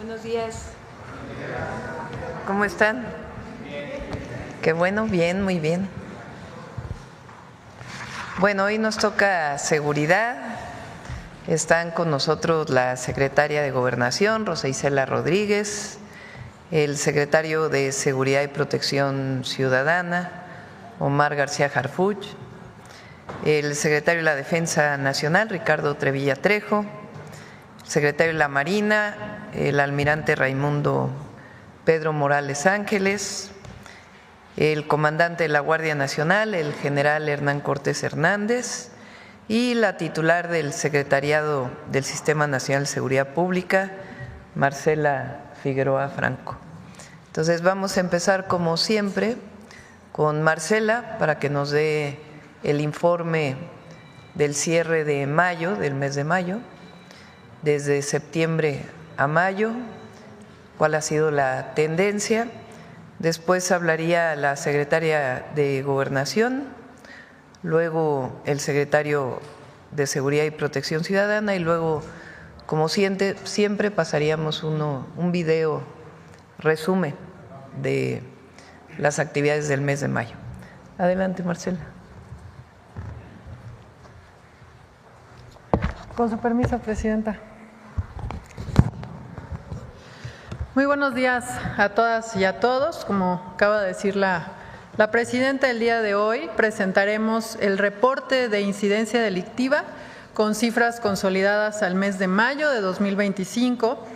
Buenos días. ¿Cómo están? Qué bueno, bien, muy bien. Bueno, hoy nos toca seguridad. Están con nosotros la secretaria de Gobernación, Rosa Isela Rodríguez, el secretario de Seguridad y Protección Ciudadana, Omar García Harfuch, el secretario de la Defensa Nacional, Ricardo Trevilla Trejo, el secretario de la Marina, el almirante Raimundo Pedro Morales Ángeles, el comandante de la Guardia Nacional, el general Hernán Cortés Hernández, y la titular del Secretariado del Sistema Nacional de Seguridad Pública, Marcela Figueroa Franco. Entonces vamos a empezar como siempre con Marcela para que nos dé el informe del cierre de mayo, del mes de mayo, desde septiembre a mayo, cuál ha sido la tendencia. Después hablaría la secretaria de Gobernación, luego el secretario de Seguridad y Protección Ciudadana y luego, como siempre pasaríamos un video resumen de las actividades del mes de mayo. Adelante, Marcela. Con su permiso, Presidenta. Muy buenos días a todas y a todos. Como acaba de decir la Presidenta, el día de hoy presentaremos el reporte de incidencia delictiva con cifras consolidadas al mes de mayo de 2025,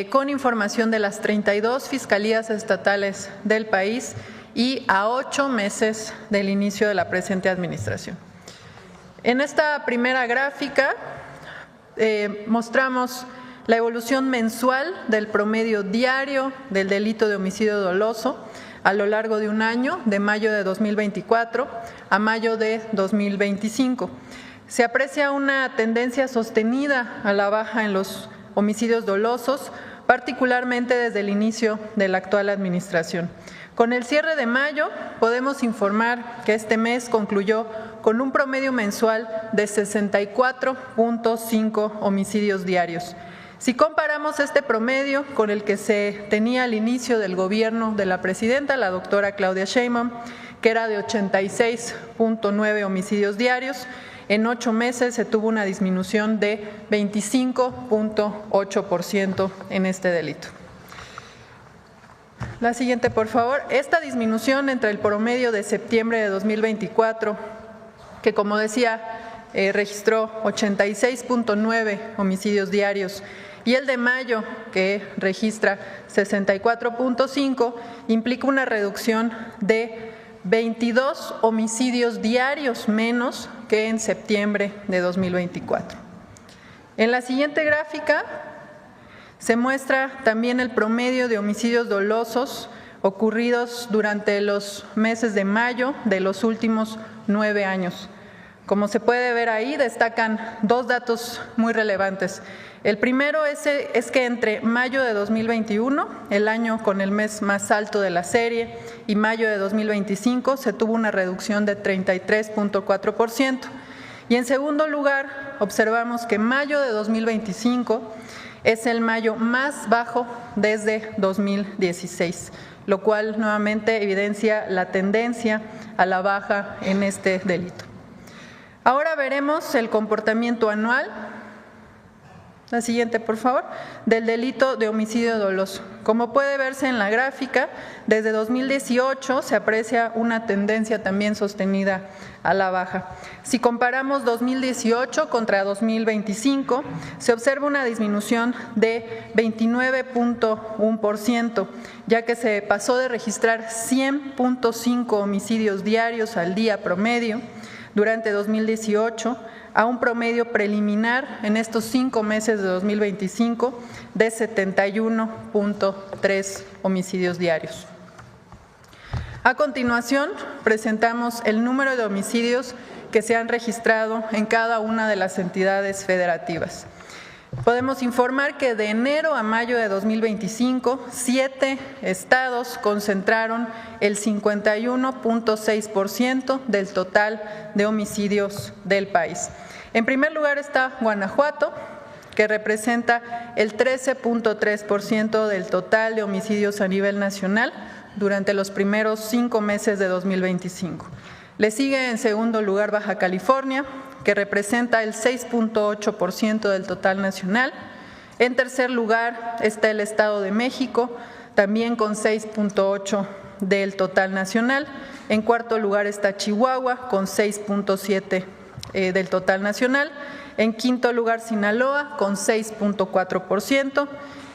con información de las 32 fiscalías estatales del país y a 8 meses del inicio de la presente administración. En esta primera gráfica mostramos la evolución mensual del promedio diario del delito de homicidio doloso a lo largo de un año, de mayo de 2024 a mayo de 2025. Se aprecia una tendencia sostenida a la baja en los homicidios dolosos, particularmente desde el inicio de la actual administración. Con el cierre de mayo, podemos informar que este mes concluyó con un promedio mensual de 64.5 homicidios diarios. Si comparamos este promedio con el que se tenía al inicio del gobierno de la presidenta, la doctora Claudia Sheinbaum, que era de 86.9 homicidios diarios, en 8 meses se tuvo una disminución de 25.8% en este delito. La siguiente, por favor. Esta disminución entre el promedio de septiembre de 2024, que como decía, registró 86.9 homicidios diarios, y el de mayo, que registra 64.5, implica una reducción de 22 homicidios diarios menos que en septiembre de 2024. En la siguiente gráfica se muestra también el promedio de homicidios dolosos ocurridos durante los meses de mayo de los últimos 9 años. Como se puede ver ahí, destacan 2 datos muy relevantes. El primero es que entre mayo de 2021, el año con el mes más alto de la serie, y mayo de 2025 se tuvo una reducción de 33.4%. Y en segundo lugar, observamos que mayo de 2025 es el mayo más bajo desde 2016, lo cual nuevamente evidencia la tendencia a la baja en este delito. Ahora veremos el comportamiento anual. La siguiente, por favor, del delito de homicidio doloso. Como puede verse en la gráfica, desde 2018 se aprecia una tendencia también sostenida a la baja. Si comparamos 2018 contra 2025, se observa una disminución de 29.1%, ya que se pasó de registrar 100.5 homicidios diarios al día promedio durante 2018 a un promedio preliminar en estos 5 meses de 2025 de 71.3 homicidios diarios. A continuación, presentamos el número de homicidios que se han registrado en cada una de las entidades federativas. Podemos informar que de enero a mayo de 2025, 7 estados concentraron el 51.6% del total de homicidios del país. En primer lugar está Guanajuato, que representa el 13.3% del total de homicidios a nivel nacional durante los primeros 5 meses de 2025. Le sigue en segundo lugar Baja California, que representa el 6.8% del total nacional. En tercer lugar está el Estado de México, también con 6.8% del total nacional. En cuarto lugar está Chihuahua, con 6.7% del total nacional. En quinto lugar, Sinaloa, con 6.4%.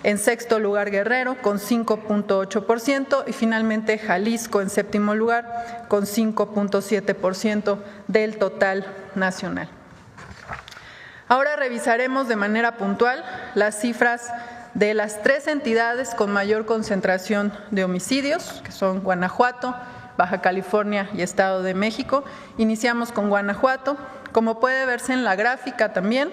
En sexto lugar, Guerrero, con 5.8%. Y finalmente, Jalisco, en séptimo lugar, con 5.7% del total nacional. Ahora revisaremos de manera puntual las cifras de las 3 entidades con mayor concentración de homicidios, que son Guanajuato, Baja California y Estado de México. Iniciamos con Guanajuato. Como puede verse en la gráfica también,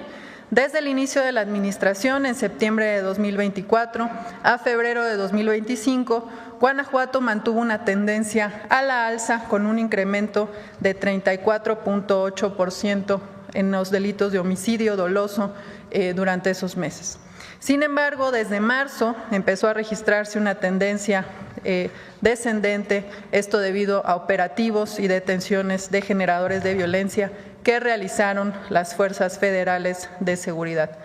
desde el inicio de la administración, en septiembre de 2024 a febrero de 2025, Guanajuato mantuvo una tendencia a la alza con un incremento de 34.8% en los delitos de homicidio doloso durante esos meses. Sin embargo, desde marzo empezó a registrarse una tendencia descendente, esto debido a operativos y detenciones de generadores de violencia que realizaron las fuerzas federales de seguridad.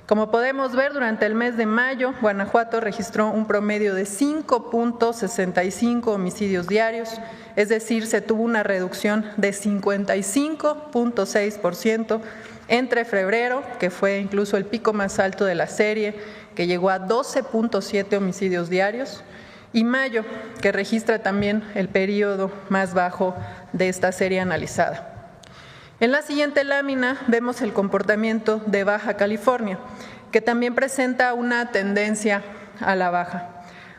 Como podemos ver, durante el mes de mayo, Guanajuato registró un promedio de 5.65 homicidios diarios, es decir, se tuvo una reducción de 55.6% entre febrero, que fue incluso el pico más alto de la serie, que llegó a 12.7 homicidios diarios, y mayo, que registra también el periodo más bajo de esta serie analizada. En la siguiente lámina vemos el comportamiento de Baja California, que también presenta una tendencia a la baja.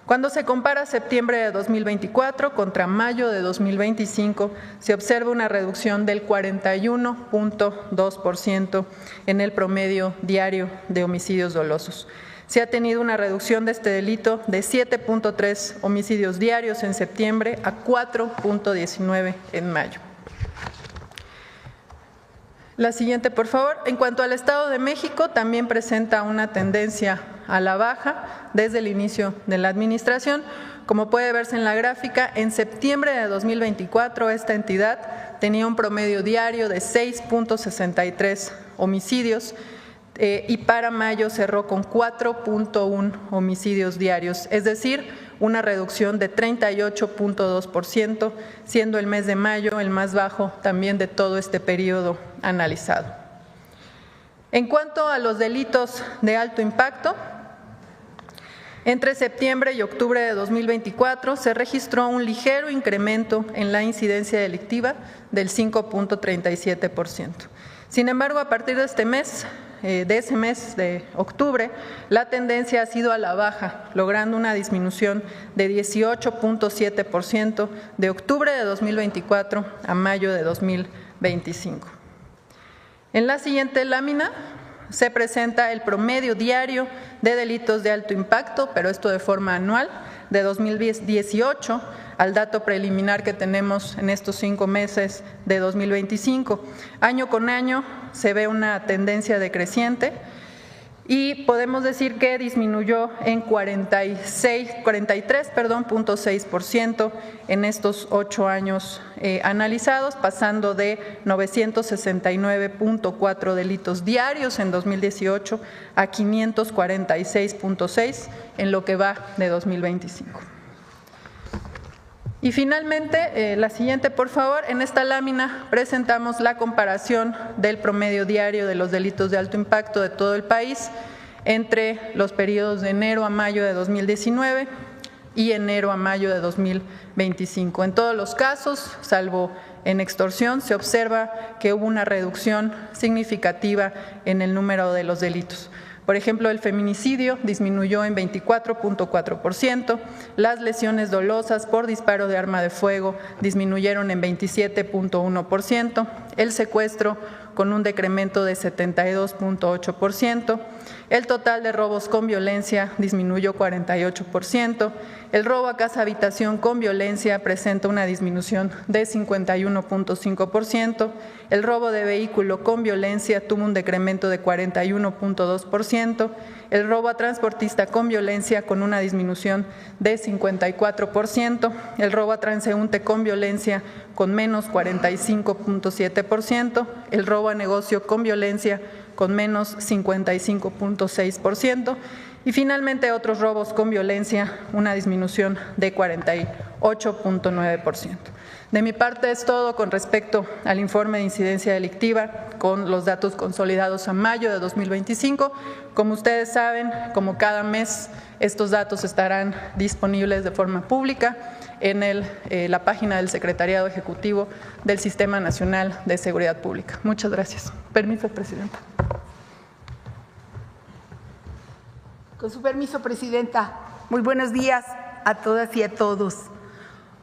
Cuando se compara septiembre de 2024 contra mayo de 2025, se observa una reducción del 41.2% en el promedio diario de homicidios dolosos. Se ha tenido una reducción de este delito de 7.3 homicidios diarios en septiembre a 4.19 en mayo. La siguiente, por favor. En cuanto al Estado de México, también presenta una tendencia a la baja desde el inicio de la administración. Como puede verse en la gráfica, en septiembre de 2024 esta entidad tenía un promedio diario de 6.63 homicidios y para mayo cerró con 4.1 homicidios diarios, es decir, una reducción de 38.2%, siendo el mes de mayo el más bajo también de todo este periodo analizado. En cuanto a los delitos de alto impacto, entre septiembre y octubre de 2024 se registró un ligero incremento en la incidencia delictiva del 5.37%. Sin embargo, a partir de ese mes de octubre, la tendencia ha sido a la baja, logrando una disminución de 18.7% de octubre de 2024 a mayo de 2025. En la siguiente lámina se presenta el promedio diario de delitos de alto impacto, pero esto de forma anual, de 2018 al dato preliminar que tenemos en estos 5 meses de 2025. Año con año se ve una tendencia decreciente y podemos decir que disminuyó en 43.6% en estos 8 años analizados, pasando de 969.4 delitos diarios en 2018 a 546.6 en lo que va de 2025. Y finalmente, la siguiente, por favor. En esta lámina presentamos la comparación del promedio diario de los delitos de alto impacto de todo el país entre los periodos de enero a mayo de 2019 y enero a mayo de 2025. En todos los casos, salvo en extorsión, se observa que hubo una reducción significativa en el número de los delitos. Por ejemplo, el feminicidio disminuyó en 24.4%, las lesiones dolosas por disparo de arma de fuego disminuyeron en 27.1%, el secuestro con un decremento de 72.8%. El total de robos con violencia disminuyó 48%. El robo a casa habitación con violencia presenta una disminución de 51.5%. El robo de vehículo con violencia tuvo un decremento de 41.2%. El robo a transportista con violencia con una disminución de 54%. El robo a transeúnte con violencia con menos 45.7%. El robo a negocio con violencia con menos 55.6%. Y finalmente otros robos con violencia, una disminución de 48.9%. De mi parte es todo con respecto al informe de incidencia delictiva con los datos consolidados a mayo de 2025. Como ustedes saben, como cada mes, estos datos estarán disponibles de forma pública en la página del Secretariado Ejecutivo del Sistema Nacional de Seguridad Pública. Muchas gracias. Permiso, Presidenta. Con su permiso, Presidenta. Muy buenos días a todas y a todos.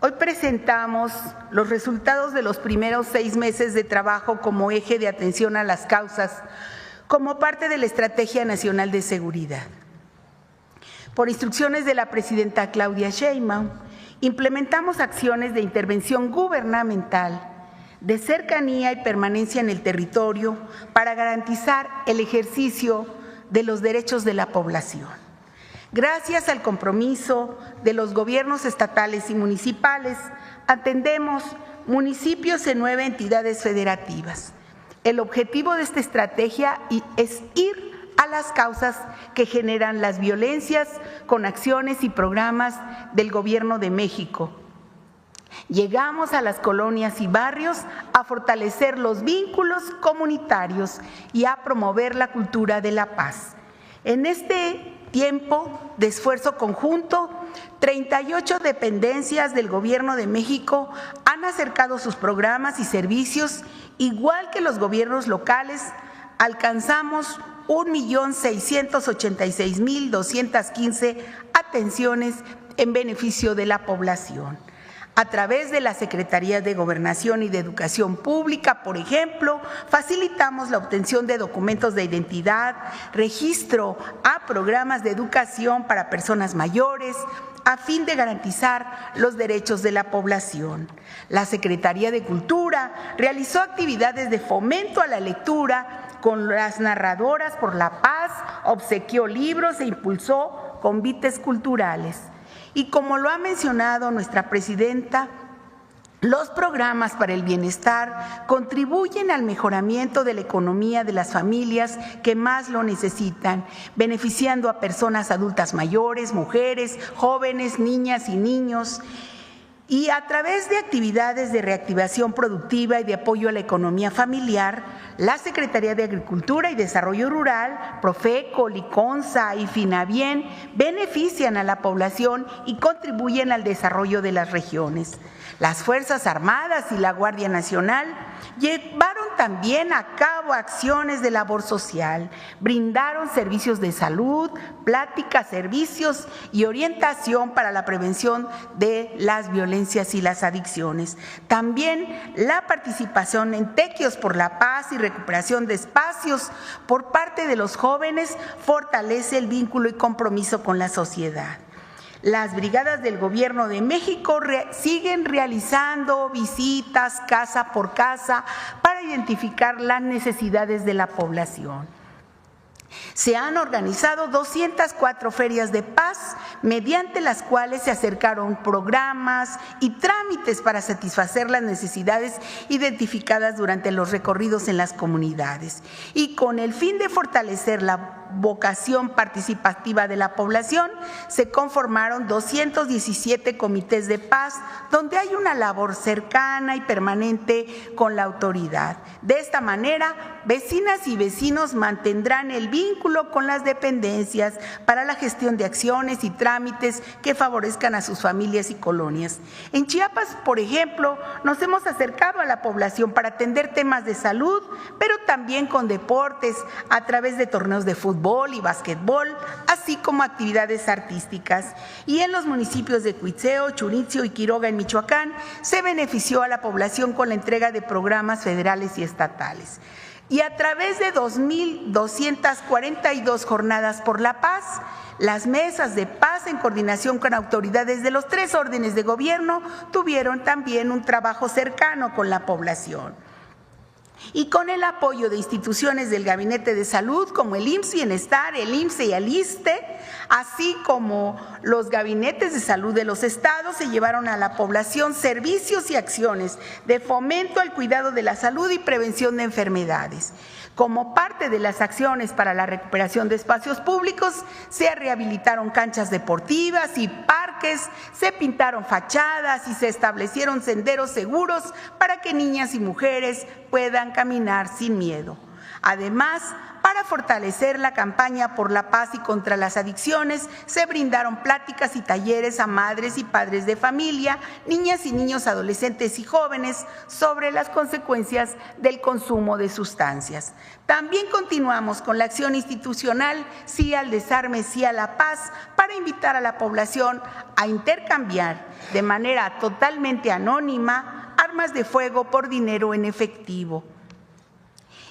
Hoy presentamos los resultados de los primeros 6 meses de trabajo como eje de atención a las causas, como parte de la Estrategia Nacional de Seguridad. Por instrucciones de la Presidenta Claudia Sheinbaum, implementamos acciones de intervención gubernamental, de cercanía y permanencia en el territorio para garantizar el ejercicio de los derechos de la población. Gracias al compromiso de los gobiernos estatales y municipales, atendemos municipios en 9 entidades federativas. El objetivo de esta estrategia es ir a las causas que generan las violencias con acciones y programas del Gobierno de México. Llegamos a las colonias y barrios a fortalecer los vínculos comunitarios y a promover la cultura de la paz. En este tiempo de esfuerzo conjunto, 38 dependencias del Gobierno de México han acercado sus programas y servicios, igual que los gobiernos locales. Alcanzamos 1.686.215 atenciones en beneficio de la población. A través de la Secretaría de Gobernación y de Educación Pública, por ejemplo, facilitamos la obtención de documentos de identidad, registro a programas de educación para personas mayores, a fin de garantizar los derechos de la población. La Secretaría de Cultura realizó actividades de fomento a la lectura con las narradoras por la paz, obsequió libros e impulsó convites culturales. Y como lo ha mencionado nuestra presidenta, los programas para el bienestar contribuyen al mejoramiento de la economía de las familias que más lo necesitan, beneficiando a personas adultas mayores, mujeres, jóvenes, niñas y niños. Y a través de actividades de reactivación productiva y de apoyo a la economía familiar, la Secretaría de Agricultura y Desarrollo Rural, Profeco, Liconza y Finabien benefician a la población y contribuyen al desarrollo de las regiones. Las Fuerzas Armadas y la Guardia Nacional llevaron también a cabo acciones de labor social, brindaron servicios de salud, pláticas, servicios y orientación para la prevención de las violencias y las adicciones. También la participación en Tequios por la Paz y recuperación de espacios por parte de los jóvenes fortalece el vínculo y compromiso con la sociedad. Las brigadas del Gobierno de México siguen realizando visitas casa por casa para identificar las necesidades de la población. Se han organizado 204 ferias de paz, mediante las cuales se acercaron programas y trámites para satisfacer las necesidades identificadas durante los recorridos en las comunidades. Y con el fin de fortalecer la vocación participativa de la población, se conformaron 217 comités de paz, donde hay una labor cercana y permanente con la autoridad. De esta manera, vecinas y vecinos mantendrán el vínculo con las dependencias para la gestión de acciones y trámites que favorezcan a sus familias y colonias. En Chiapas, por ejemplo, nos hemos acercado a la población para atender temas de salud, pero también con deportes a través de torneos de fútbol y básquetbol, así como actividades artísticas. Y en los municipios de Cuitzeo, Churitzio y Quiroga en Michoacán se benefició a la población con la entrega de programas federales y estatales. Y a través de 2.242 jornadas por la paz, las mesas de paz, en coordinación con autoridades de los 3 órdenes de gobierno, tuvieron también un trabajo cercano con la población. Y con el apoyo de instituciones del Gabinete de Salud como el IMSS Bienestar, el IMSS y el ISSSTE, así como los gabinetes de salud de los estados, se llevaron a la población servicios y acciones de fomento al cuidado de la salud y prevención de enfermedades. Como parte de las acciones para la recuperación de espacios públicos, se rehabilitaron canchas deportivas y parques, se pintaron fachadas y se establecieron senderos seguros para que niñas y mujeres puedan caminar sin miedo. Además, para fortalecer la campaña por la paz y contra las adicciones, se brindaron pláticas y talleres a madres y padres de familia, niñas y niños, adolescentes y jóvenes sobre las consecuencias del consumo de sustancias. También continuamos con la acción institucional Sí al Desarme, Sí a la Paz, para invitar a la población a intercambiar de manera totalmente anónima armas de fuego por dinero en efectivo,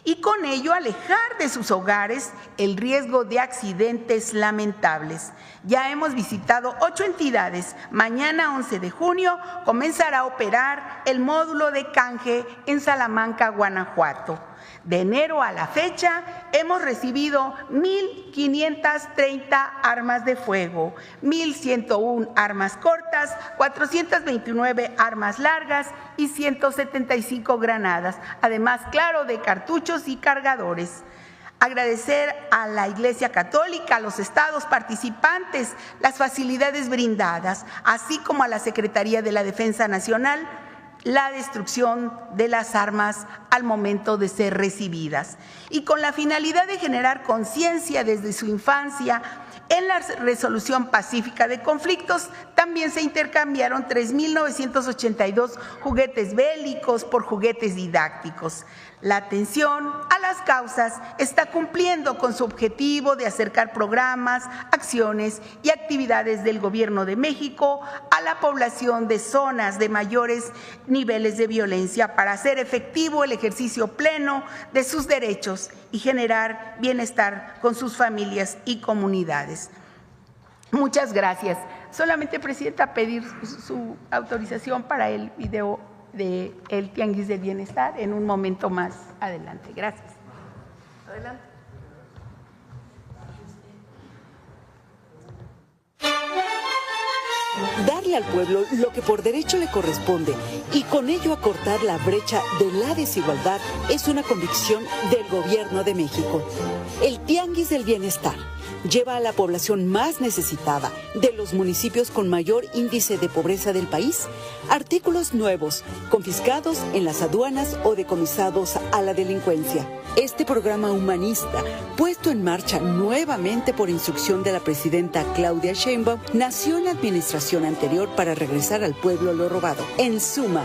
y con ello alejar de sus hogares el riesgo de accidentes lamentables. Ya hemos visitado 8 entidades. Mañana, 11 de junio, comenzará a operar el módulo de canje en Salamanca, Guanajuato. De enero a la fecha, hemos recibido 1.530 armas de fuego, 1.101 armas cortas, 429 armas largas y 175 granadas, además, claro, de cartuchos y cargadores. Agradecer a la Iglesia Católica, a los estados participantes, las facilidades brindadas, así como a la Secretaría de la Defensa Nacional, la destrucción de las armas al momento de ser recibidas. Y con la finalidad de generar conciencia desde su infancia en la resolución pacífica de conflictos, también se intercambiaron 3.982 juguetes bélicos por juguetes didácticos. La atención a las causas está cumpliendo con su objetivo de acercar programas, acciones y actividades del Gobierno de México a la población de zonas de mayores niveles de violencia para hacer efectivo el ejercicio pleno de sus derechos y generar bienestar con sus familias y comunidades. Muchas gracias. Solamente, Presidenta, pedir su autorización para el video del Tianguis del Bienestar en un momento más adelante. Gracias. Adelante. Darle al pueblo lo que por derecho le corresponde y con ello acortar la brecha de la desigualdad es una convicción del Gobierno de México. El Tianguis del Bienestar lleva a la población más necesitada de los municipios con mayor índice de pobreza del país artículos nuevos, confiscados en las aduanas o decomisados a la delincuencia. Este programa humanista, puesto en marcha nuevamente por instrucción de la presidenta Claudia Sheinbaum, nació en la administración anterior para regresar al pueblo lo robado. En suma,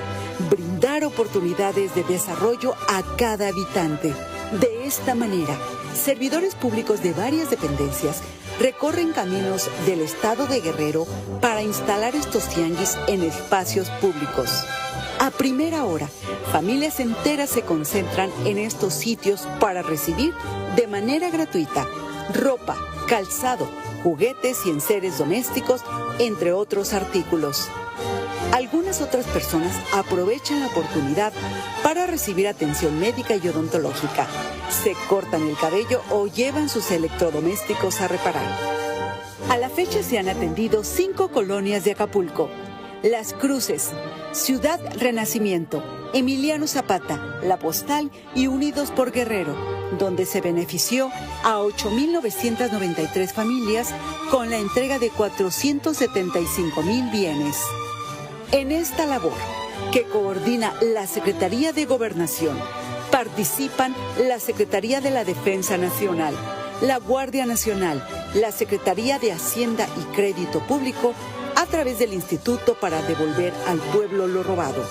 brindar oportunidades de desarrollo a cada habitante. De esta manera, servidores públicos de varias dependencias recorren caminos del estado de Guerrero para instalar estos tianguis en espacios públicos. A primera hora, familias enteras se concentran en estos sitios para recibir de manera gratuita ropa, calzado, juguetes y enseres domésticos, entre otros artículos. Algunas otras personas aprovechan la oportunidad para recibir atención médica y odontológica, se cortan el cabello o llevan sus electrodomésticos a reparar. A la fecha se han atendido 5 colonias de Acapulco: Las Cruces, Ciudad Renacimiento, Emiliano Zapata, La Postal y Unidos por Guerrero, donde se benefició a 8.993 familias con la entrega de 475,000 bienes. En esta labor, que coordina la Secretaría de Gobernación, participan la Secretaría de la Defensa Nacional, la Guardia Nacional, la Secretaría de Hacienda y Crédito Público, a través del Instituto para Devolver al Pueblo lo Robado,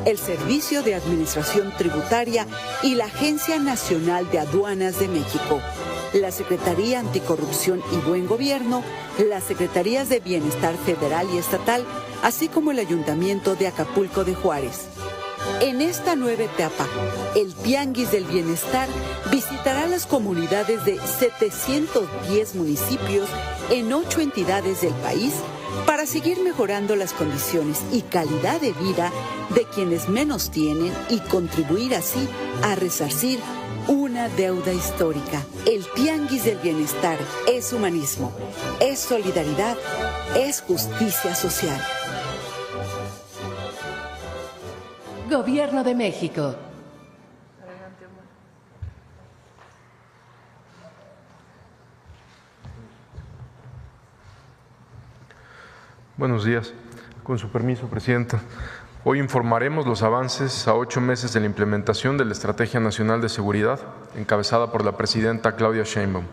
el Servicio de Administración Tributaria y la Agencia Nacional de Aduanas de México, la Secretaría Anticorrupción y Buen Gobierno, las Secretarías de Bienestar Federal y Estatal, así como el Ayuntamiento de Acapulco de Juárez. En esta nueva etapa, el Tianguis del Bienestar visitará las comunidades de 710 municipios en 8 entidades del país para seguir mejorando las condiciones y calidad de vida de quienes menos tienen y contribuir así a resarcir una deuda histórica. El Tianguis del Bienestar es humanismo, es solidaridad, es justicia social. Gobierno de México. Buenos días. Con su permiso, Presidenta. Hoy informaremos los avances a 8 meses de la implementación de la Estrategia Nacional de Seguridad, encabezada por la Presidenta Claudia Sheinbaum,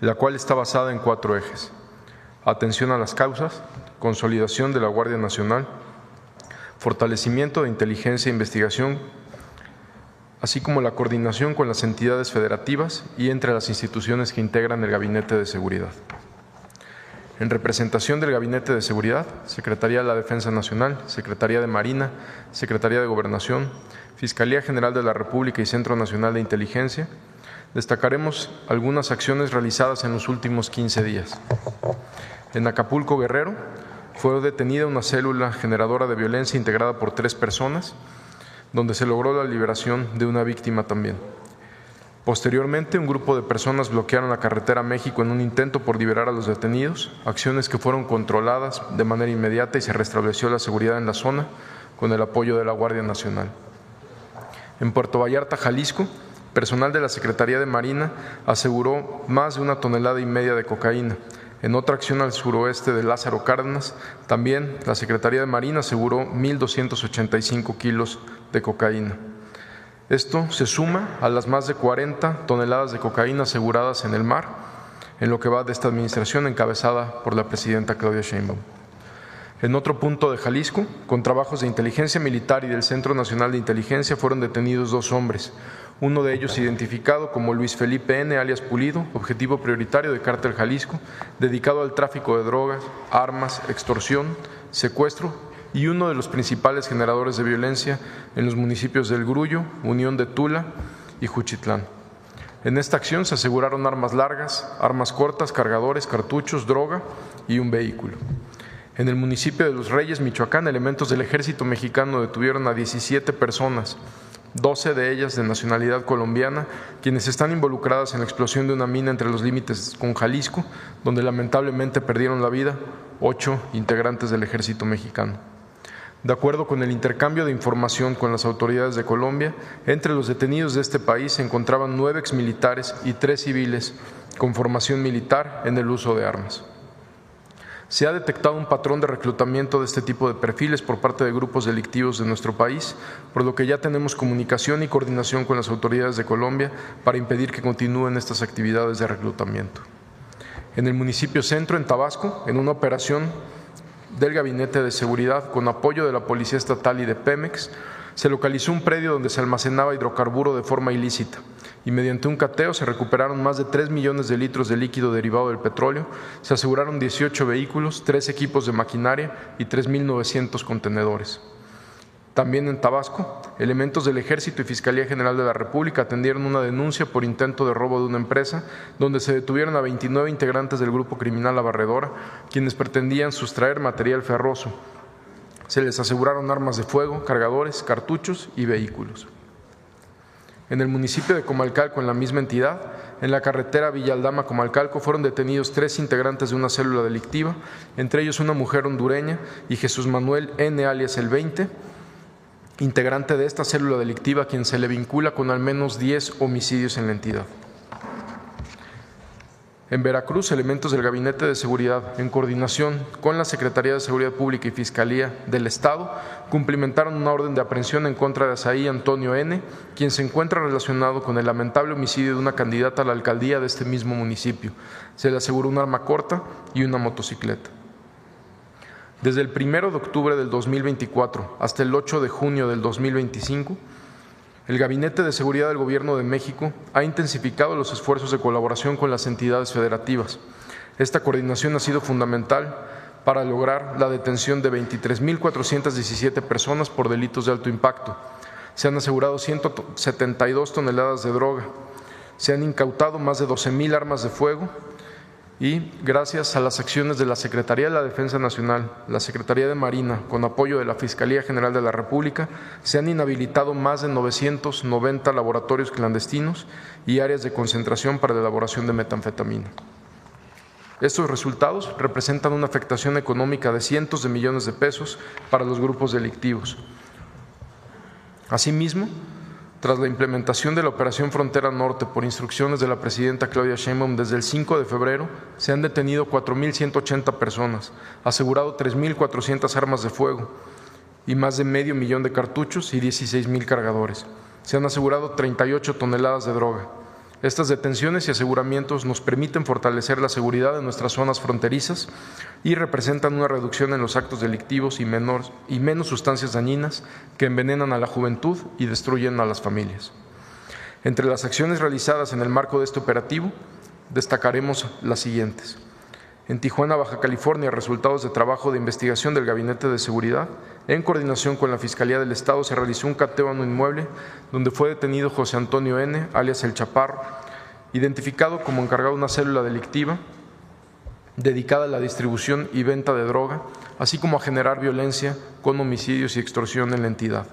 la cual está basada en 4 ejes: atención a las causas, consolidación de la Guardia Nacional, fortalecimiento de inteligencia e investigación, así como la coordinación con las entidades federativas y entre las instituciones que integran el Gabinete de Seguridad. En representación del Gabinete de Seguridad, Secretaría de la Defensa Nacional, Secretaría de Marina, Secretaría de Gobernación, Fiscalía General de la República y Centro Nacional de Inteligencia, destacaremos algunas acciones realizadas en los últimos 15 días. En Acapulco, Guerrero, fue detenida una célula generadora de violencia integrada por 3 personas, donde se logró la liberación de una víctima también. Posteriormente, un grupo de personas bloquearon la carretera a México en un intento por liberar a los detenidos, acciones que fueron controladas de manera inmediata y se restableció la seguridad en la zona con el apoyo de la Guardia Nacional. En Puerto Vallarta, Jalisco, personal de la Secretaría de Marina aseguró más de 1,5 toneladas de cocaína. En otra acción al suroeste de Lázaro Cárdenas, también la Secretaría de Marina aseguró 1,285 kilos de cocaína. Esto se suma a las más de 40 toneladas de cocaína aseguradas en el mar, en lo que va de esta administración encabezada por la Presidenta Claudia Sheinbaum. En otro punto de Jalisco, con trabajos de inteligencia militar y del Centro Nacional de Inteligencia, fueron detenidos 2 hombres, uno de ellos identificado como Luis Felipe N., alias Pulido, objetivo prioritario de Cártel Jalisco, dedicado al tráfico de drogas, armas, extorsión, secuestro y uno de los principales generadores de violencia en los municipios del Grullo, Unión de Tula y Juchitlán. En esta acción se aseguraron armas largas, armas cortas, cargadores, cartuchos, droga y un vehículo. En el municipio de Los Reyes, Michoacán, elementos del Ejército Mexicano detuvieron a 17 personas, 12 de ellas de nacionalidad colombiana, quienes están involucradas en la explosión de una mina entre los límites con Jalisco, donde lamentablemente perdieron la vida 8 integrantes del Ejército Mexicano. De acuerdo con el intercambio de información con las autoridades de Colombia, entre los detenidos de este país se encontraban 9 exmilitares y 3 civiles con formación militar en el uso de armas. Se ha detectado un patrón de reclutamiento de este tipo de perfiles por parte de grupos delictivos de nuestro país, por lo que ya tenemos comunicación y coordinación con las autoridades de Colombia para impedir que continúen estas actividades de reclutamiento. En el municipio Centro, en Tabasco, en una operación del Gabinete de Seguridad con apoyo de la Policía Estatal y de Pemex, se localizó un predio donde se almacenaba hidrocarburo de forma ilícita y mediante un cateo se recuperaron más de 3 millones de litros de líquido derivado del petróleo, se aseguraron 18 vehículos, 3 equipos de maquinaria y 3.900 contenedores. También en Tabasco, elementos del Ejército y Fiscalía General de la República atendieron una denuncia por intento de robo de una empresa, donde se detuvieron a 29 integrantes del grupo criminal La Barredora, quienes pretendían sustraer material ferroso. Se les aseguraron armas de fuego, cargadores, cartuchos y vehículos. En el municipio de Comalcalco, en la misma entidad, en la carretera Villa-Aldama-Comalcalco, fueron detenidos 3 integrantes de una célula delictiva, entre ellos una mujer hondureña y Jesús Manuel N., alias El 20, integrante de esta célula delictiva, a quien se le vincula con al menos 10 homicidios en la entidad. En Veracruz, elementos del Gabinete de Seguridad, en coordinación con la Secretaría de Seguridad Pública y Fiscalía del Estado, cumplimentaron una orden de aprehensión en contra de Asaí Antonio N., quien se encuentra relacionado con el lamentable homicidio de una candidata a la alcaldía de este mismo municipio. Se le aseguró un arma corta y una motocicleta. Desde el 1 de octubre del 2024 hasta el 8 de junio del 2025, el Gabinete de Seguridad del Gobierno de México ha intensificado los esfuerzos de colaboración con las entidades federativas. Esta coordinación ha sido fundamental para lograr la detención de 23.417 personas por delitos de alto impacto, Se han asegurado 172 toneladas de droga. Se han incautado más de 12,000 armas de fuego y, gracias a las acciones de la Secretaría de la Defensa Nacional, la Secretaría de Marina, con apoyo de la Fiscalía General de la República, se han inhabilitado más de 990 laboratorios clandestinos y áreas de concentración para la elaboración de metanfetamina. Estos resultados representan una afectación económica de cientos de millones de pesos para los grupos delictivos. Asimismo, tras la implementación de la Operación Frontera Norte por instrucciones de la presidenta Claudia Sheinbaum desde el 5 de febrero, se han detenido 4,180 personas, asegurado 3,400 armas de fuego y más de 500,000 de cartuchos y 16,000 cargadores. Se han asegurado 38 toneladas de droga. Estas detenciones y aseguramientos nos permiten fortalecer la seguridad de nuestras zonas fronterizas y representan una reducción en los actos delictivos y menos sustancias dañinas que envenenan a la juventud y destruyen a las familias. Entre las acciones realizadas en el marco de este operativo, destacaremos las siguientes. En Tijuana, Baja California, resultados de trabajo de investigación del Gabinete de Seguridad, en coordinación con la Fiscalía del Estado, se realizó un cateo a un inmueble donde fue detenido José Antonio N., alias El Chaparro, identificado como encargado de una célula delictiva dedicada a la distribución y venta de droga, así como a generar violencia con homicidios y extorsión en la entidad.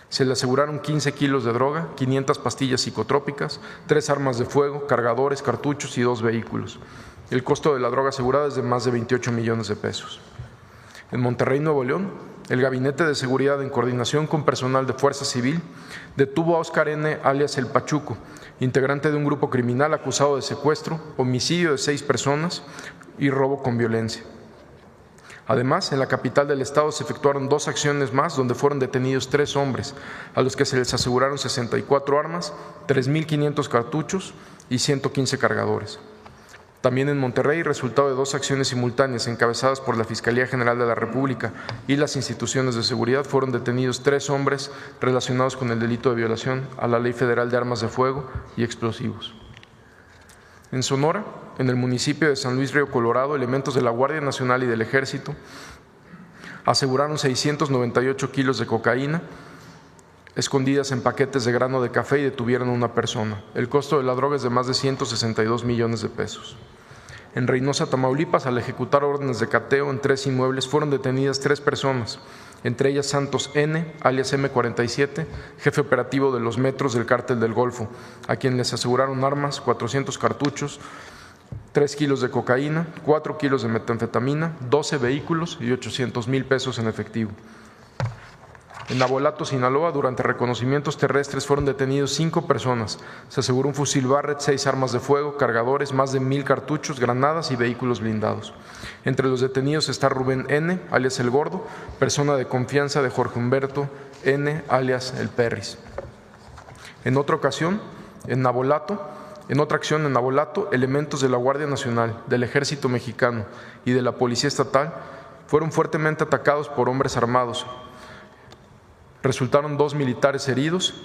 Se le aseguraron 15 kilos de droga, 500 pastillas psicotrópicas, 3 armas de fuego, cargadores, cartuchos y 2 vehículos. El costo de la droga asegurada es de más de 28 millones de pesos. En Monterrey, Nuevo León, el Gabinete de Seguridad, en coordinación con personal de Fuerza Civil, detuvo a Óscar N., alias El Pachuco, integrante de un grupo criminal acusado de secuestro, homicidio de 6 personas y robo con violencia. Además, en la capital del estado se efectuaron 2 acciones más donde fueron detenidos 3 hombres, a los que se les aseguraron 64 armas, 3,500 cartuchos y 115 cargadores. También en Monterrey, resultado de 2 acciones simultáneas encabezadas por la Fiscalía General de la República y las instituciones de seguridad, fueron detenidos 3 hombres relacionados con el delito de violación a la Ley Federal de Armas de Fuego y Explosivos. En Sonora, en el municipio de San Luis Río Colorado, elementos de la Guardia Nacional y del Ejército aseguraron 698 kilos de cocaína escondidas en paquetes de grano de café y detuvieron a una persona. El costo de la droga es de más de 162 millones de pesos. En Reynosa, Tamaulipas, al ejecutar órdenes de cateo en 3 inmuebles, fueron detenidas 3 personas, entre ellas Santos N., alias M47, jefe operativo de los metros del Cártel del Golfo, a quien les aseguraron armas, 400 cartuchos, 3 kilos de cocaína, 4 kilos de metanfetamina, 12 vehículos y 800,000 pesos en efectivo. En Navolato, Sinaloa, durante reconocimientos terrestres fueron detenidos 5 personas. Se aseguró un fusil Barrett, 6 armas de fuego, cargadores, más de 1,000 cartuchos, granadas y vehículos blindados. Entre los detenidos está Rubén N., alias El Gordo, persona de confianza de Jorge Humberto N., alias El Perris. En otra acción en Navolato, elementos de la Guardia Nacional, del Ejército Mexicano y de la Policía Estatal fueron fuertemente atacados por hombres armados. Resultaron 2 militares heridos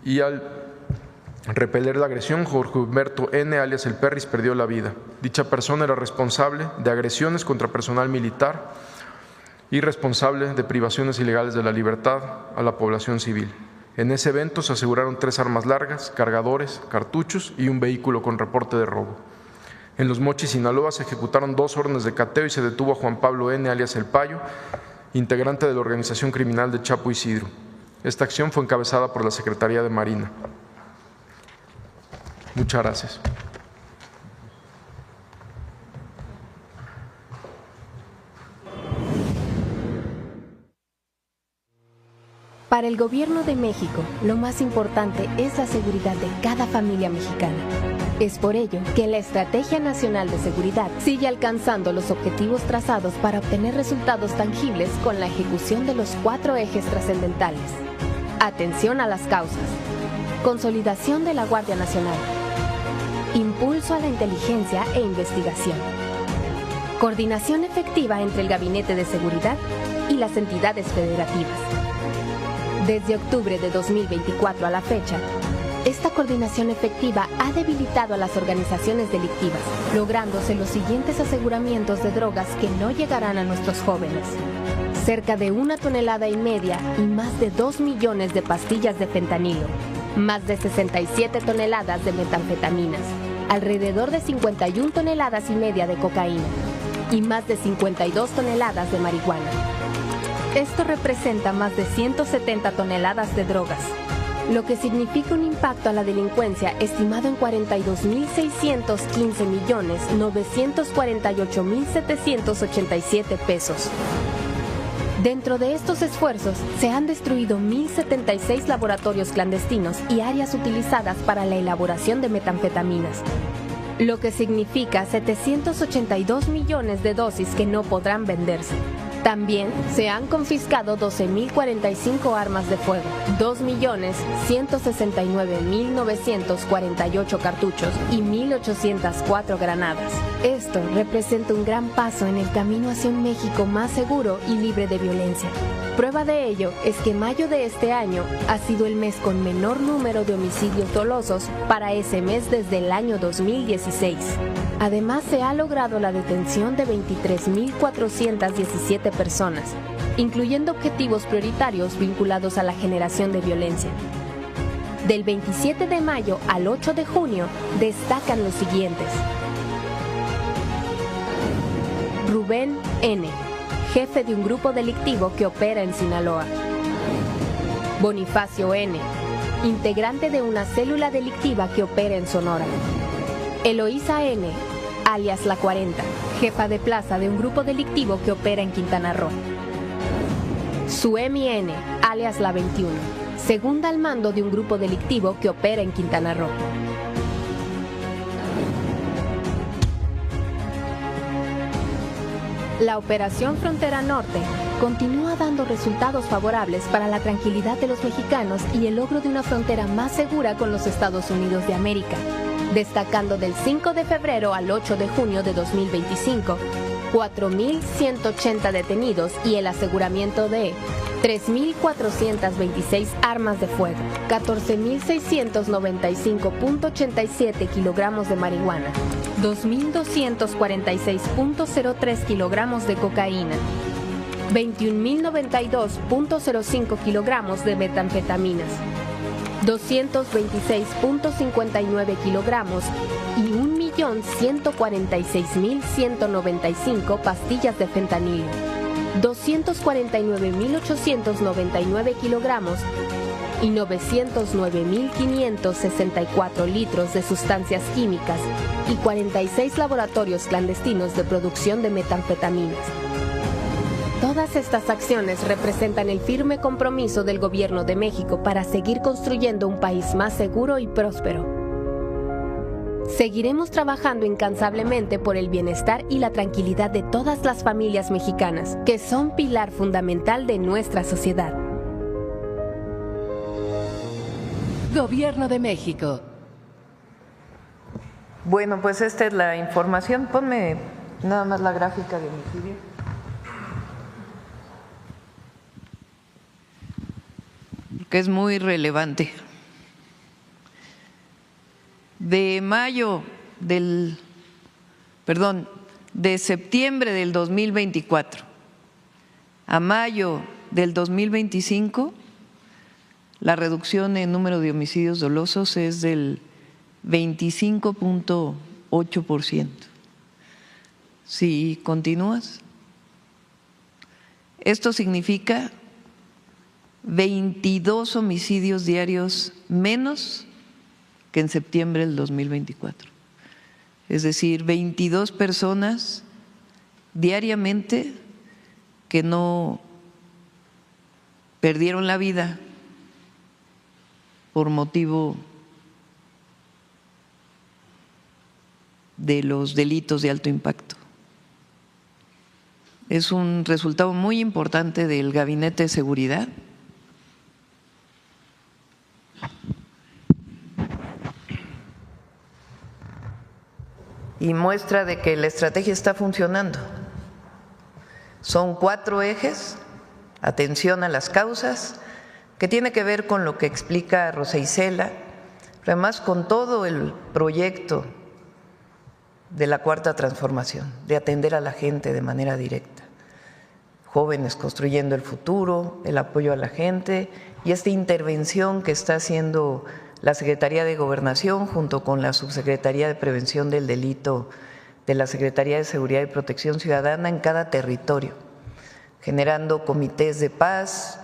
y al repeler la agresión, Jorge Humberto N., alias El Perris, perdió la vida. Dicha persona era responsable de agresiones contra personal militar y responsable de privaciones ilegales de la libertad a la población civil. En ese evento se aseguraron 3 armas largas, cargadores, cartuchos y un vehículo con reporte de robo. En Los Mochis, Sinaloa, se ejecutaron 2 órdenes de cateo y se detuvo a Juan Pablo N., alias El Payo, integrante de la organización criminal de Chapo Isidro. Esta acción fue encabezada por la Secretaría de Marina. Muchas gracias. Para el Gobierno de México, lo más importante es la seguridad de cada familia mexicana. Es por ello que la Estrategia Nacional de Seguridad sigue alcanzando los objetivos trazados para obtener resultados tangibles con la ejecución de los 4 ejes trascendentales. Atención a las causas. Consolidación de la Guardia Nacional. Impulso a la inteligencia e investigación. Coordinación efectiva entre el Gabinete de Seguridad y las entidades federativas. Desde octubre de 2024 a la fecha, esta coordinación efectiva ha debilitado a las organizaciones delictivas, lográndose los siguientes aseguramientos de drogas que no llegarán a nuestros jóvenes. cerca de 1,5 toneladas y más de 2 millones de pastillas de fentanilo, más de 67 toneladas de metanfetaminas, alrededor de 51,5 toneladas de cocaína y más de 52 toneladas de marihuana. Esto representa más de 170 toneladas de drogas, lo que significa un impacto a la delincuencia estimado en 42.615.948.787 pesos. Dentro de estos esfuerzos, se han destruido 1.076 laboratorios clandestinos y áreas utilizadas para la elaboración de metanfetaminas, lo que significa 782 millones de dosis que no podrán venderse. También se han confiscado 12.045 armas de fuego, 2.169.948 cartuchos y 1.804 granadas. Esto representa un gran paso en el camino hacia un México más seguro y libre de violencia. Prueba de ello es que mayo de este año ha sido el mes con menor número de homicidios dolosos para ese mes desde el año 2016. Además, se ha logrado la detención de 23.417 personas, incluyendo objetivos prioritarios vinculados a la generación de violencia. Del 27 de mayo al 8 de junio destacan los siguientes: Rubén N., jefe de un grupo delictivo que opera en Sinaloa. Bonifacio N., integrante de una célula delictiva que opera en Sonora. Eloísa N., alias La 40, jefa de plaza de un grupo delictivo que opera en Quintana Roo. Suemi N., alias La 21, segunda al mando de un grupo delictivo que opera en Quintana Roo. La Operación Frontera Norte continúa dando resultados favorables para la tranquilidad de los mexicanos y el logro de una frontera más segura con los Estados Unidos de América, destacando del 5 de febrero al 8 de junio de 2025, 4.180 detenidos y el aseguramiento de 3.426 armas de fuego, 14.695.87 kilogramos de marihuana, 2.246.03 kilogramos de cocaína, 21.092.05 kilogramos de metanfetaminas, 226.59 kilogramos y 1.146.195 pastillas de fentanilo, 249.899 kilogramos y 909.564 litros de sustancias químicas y 46 laboratorios clandestinos de producción de metanfetaminas. Todas estas acciones representan el firme compromiso del Gobierno de México para seguir construyendo un país más seguro y próspero. Seguiremos trabajando incansablemente por el bienestar y la tranquilidad de todas las familias mexicanas, que son pilar fundamental de nuestra sociedad. Gobierno de México. Bueno, pues esta es la información. Ponme nada más la gráfica de homicidio. Que es muy relevante. De septiembre del 2024 a mayo del 2025, la reducción en número de homicidios dolosos es del 25.8%. Si continúas, esto significa 22 homicidios diarios menos que en septiembre del 2024. Es decir, 22 personas diariamente que no perdieron la vida por motivo de los delitos de alto impacto. Es un resultado muy importante del Gabinete de Seguridad. Y muestra de que la estrategia está funcionando. Son 4 ejes: atención a las causas, que tiene que ver con lo que explica Rosa Isela, pero además con todo el proyecto de la Cuarta Transformación, de atender a la gente de manera directa. Jóvenes Construyendo el Futuro, el apoyo a la gente y esta intervención que está haciendo la Secretaría de Gobernación junto con la Subsecretaría de Prevención del Delito de la Secretaría de Seguridad y Protección Ciudadana en cada territorio, generando comités de paz,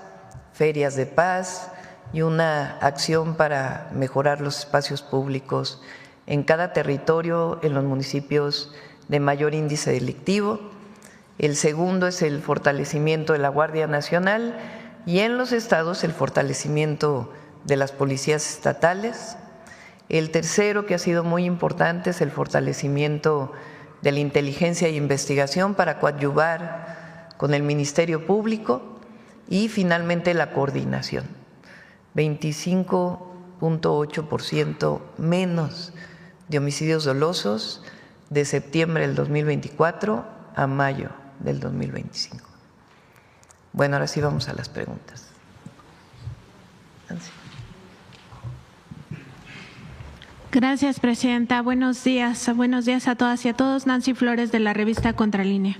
ferias de paz y una acción para mejorar los espacios públicos en cada territorio, en los municipios de mayor índice delictivo. El segundo es el fortalecimiento de la Guardia Nacional y en los estados el fortalecimiento de las policías estatales. El tercero, que ha sido muy importante, es el fortalecimiento de la inteligencia e investigación para coadyuvar con el Ministerio Público y finalmente la coordinación. 25.8% menos de homicidios dolosos de septiembre del 2024 a mayo del 2025. Bueno, ahora sí vamos a las preguntas. Nancy. Gracias, presidenta. Buenos días a todas y a todos. Nancy Flores, de la revista Contralínea.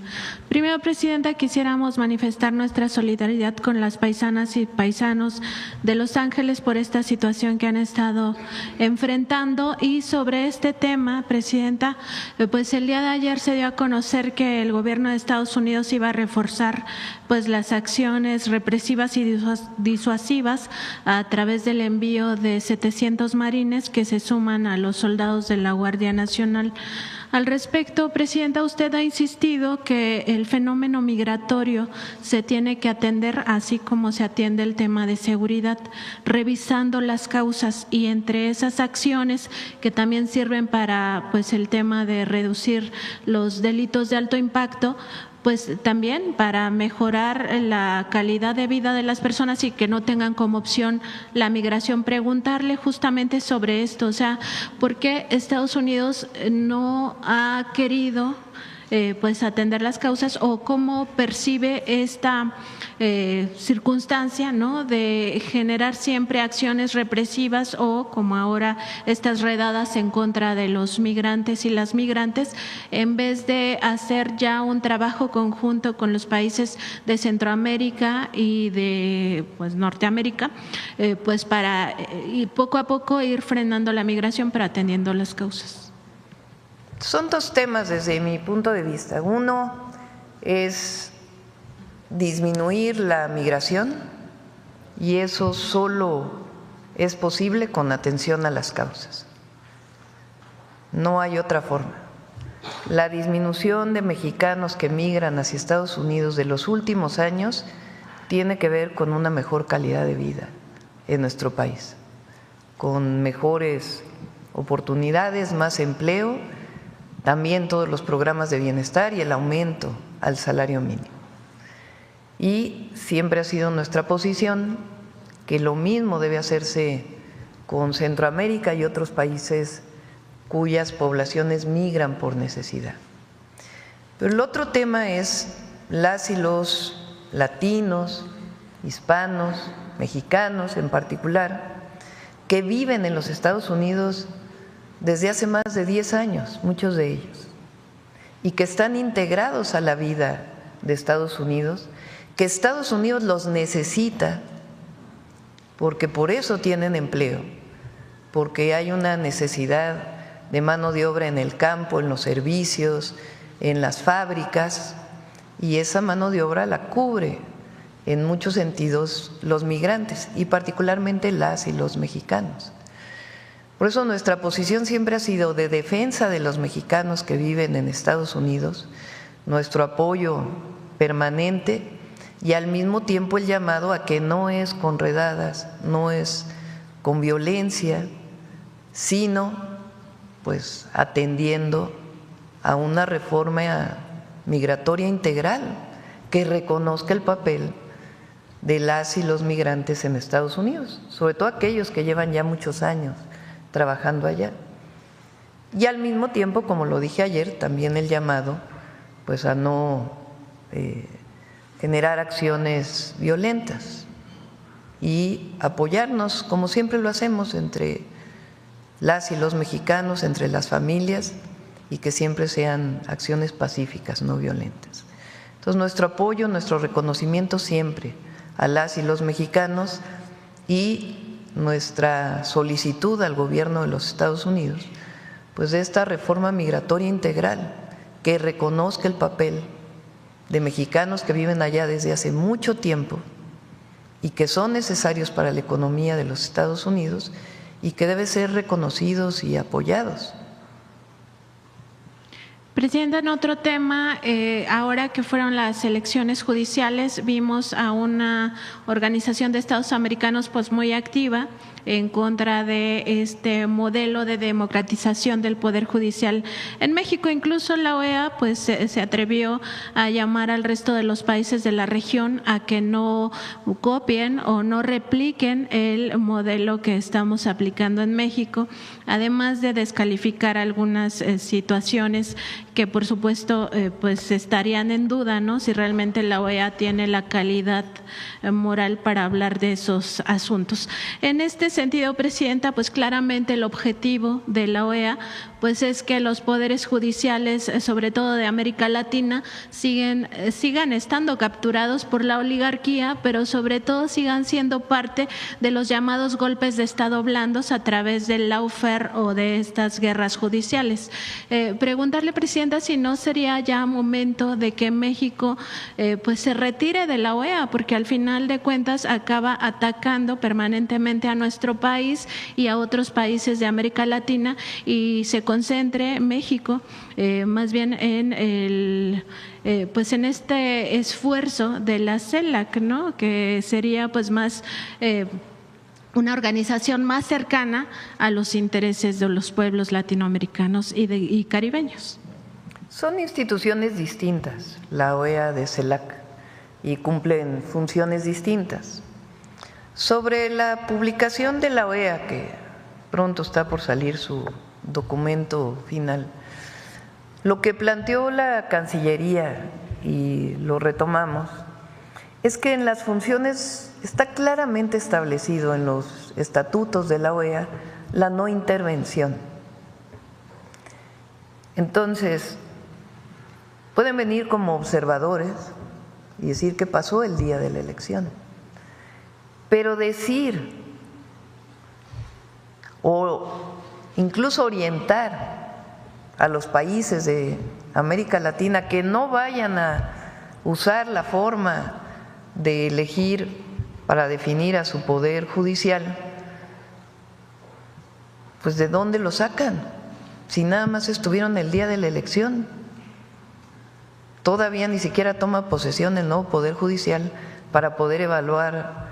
Primero, presidenta, quisiéramos manifestar nuestra solidaridad con las paisanas y paisanos de Los Ángeles por esta situación que han estado enfrentando. Y sobre este tema, presidenta, pues el día de ayer se dio a conocer que el gobierno de Estados Unidos iba a reforzar pues las acciones represivas y disuasivas a través del envío de 700 marines que se suman a los soldados de la Guardia Nacional. Al respecto, presidenta, usted ha insistido que el fenómeno migratorio se tiene que atender así como se atiende el tema de seguridad, revisando las causas, y entre esas acciones que también sirven para pues el tema de reducir los delitos de alto impacto, pues también para mejorar la calidad de vida de las personas y que no tengan como opción la migración. Preguntarle justamente sobre esto, o sea, ¿por qué Estados Unidos no ha querido pues atender las causas, o cómo percibe esta circunstancia, ¿no?, de generar siempre acciones represivas o como ahora estas redadas en contra de los migrantes y las migrantes, en vez de hacer ya un trabajo conjunto con los países de Centroamérica y de pues Norteamérica, pues para poco a poco ir frenando la migración pero atendiendo las causas? Son dos temas desde mi punto de vista. Uno es disminuir la migración, y eso solo es posible con atención a las causas. No hay otra forma. La disminución de mexicanos que migran hacia Estados Unidos de los últimos años tiene que ver con una mejor calidad de vida en nuestro país, con mejores oportunidades, más empleo, también todos los programas de bienestar y el aumento al salario mínimo. Y siempre ha sido nuestra posición que lo mismo debe hacerse con Centroamérica y otros países cuyas poblaciones migran por necesidad. Pero el otro tema es las y los latinos, hispanos, mexicanos en particular, que viven en los Estados Unidos desde hace más de 10 años, muchos de ellos, y que están integrados a la vida de Estados Unidos, que Estados Unidos los necesita porque por eso tienen empleo, porque hay una necesidad de mano de obra en el campo, en los servicios, en las fábricas, y esa mano de obra la cubre en muchos sentidos los migrantes y particularmente las y los mexicanos. Por eso nuestra posición siempre ha sido de defensa de los mexicanos que viven en Estados Unidos, nuestro apoyo permanente y al mismo tiempo el llamado a que no es con redadas, no es con violencia, sino pues atendiendo a una reforma migratoria integral que reconozca el papel de las y los migrantes en Estados Unidos, sobre todo aquellos que llevan ya muchos años trabajando allá. Y al mismo tiempo, como lo dije ayer, también el llamado pues a no generar acciones violentas y apoyarnos, como siempre lo hacemos, entre las y los mexicanos, entre las familias, y que siempre sean acciones pacíficas, no violentas. Entonces, nuestro apoyo, nuestro reconocimiento siempre a las y los mexicanos y nuestra solicitud al gobierno de los Estados Unidos, pues de esta reforma migratoria integral que reconozca el papel de mexicanos que viven allá desde hace mucho tiempo y que son necesarios para la economía de los Estados Unidos y que deben ser reconocidos y apoyados. Presidenta, en otro tema, ahora que fueron las elecciones judiciales, vimos a una organización de Estados americanos pues muy activa en contra de este modelo de democratización del Poder Judicial en México. Incluso la OEA pues se atrevió a llamar al resto de los países de la región a que no copien o no repliquen el modelo que estamos aplicando en México, además de descalificar algunas situaciones que por supuesto pues estarían en duda, ¿no?, si realmente la OEA tiene la calidad moral para hablar de esos asuntos. En este sentido, Presidenta, pues claramente el objetivo de la OEA pues es que los poderes judiciales, sobre todo de América Latina, sigan estando capturados por la oligarquía, pero sobre todo sigan siendo parte de los llamados golpes de Estado blandos a través del lawfare o de estas guerras judiciales. Preguntarle, Presidenta, si no sería ya momento de que México pues se retire de la OEA, porque al final de cuentas acaba atacando permanentemente a nuestro país y a otros países de América Latina, y se concentre México más bien en pues en este esfuerzo de la CELAC, ¿no?, que sería pues más una organización más cercana a los intereses de los pueblos latinoamericanos y caribeños. Son instituciones distintas, la OEA de CELAC, y cumplen funciones distintas. Sobre la publicación de la OEA, que pronto está por salir su documento final, lo que planteó la Cancillería, y lo retomamos, es que en las funciones está claramente establecido en los estatutos de la OEA la no intervención. Entonces, pueden venir como observadores y decir qué pasó el día de la elección, pero decir o incluso orientar a los países de América Latina que no vayan a usar la forma de elegir para definir a su poder judicial, pues ¿de dónde lo sacan? Si nada más estuvieron el día de la elección, todavía ni siquiera toma posesión el nuevo poder judicial para poder evaluar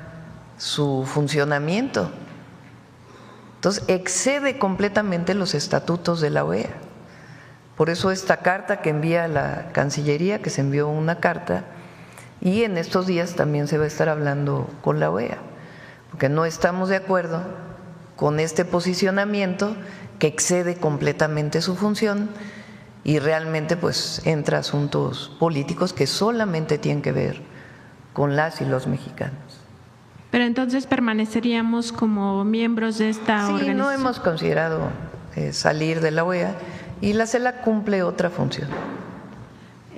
su funcionamiento. Entonces excede completamente los estatutos de la OEA. Por eso esta carta que envía la Cancillería, que se envió una carta, y en estos días también se va a estar hablando con la OEA, porque no estamos de acuerdo con este posicionamiento que excede completamente su función y realmente pues entra asuntos políticos que solamente tienen que ver con las y los mexicanos. Pero entonces permaneceríamos como miembros de esta organización. Sí, no hemos considerado salir de la OEA, y la CELAC cumple otra función.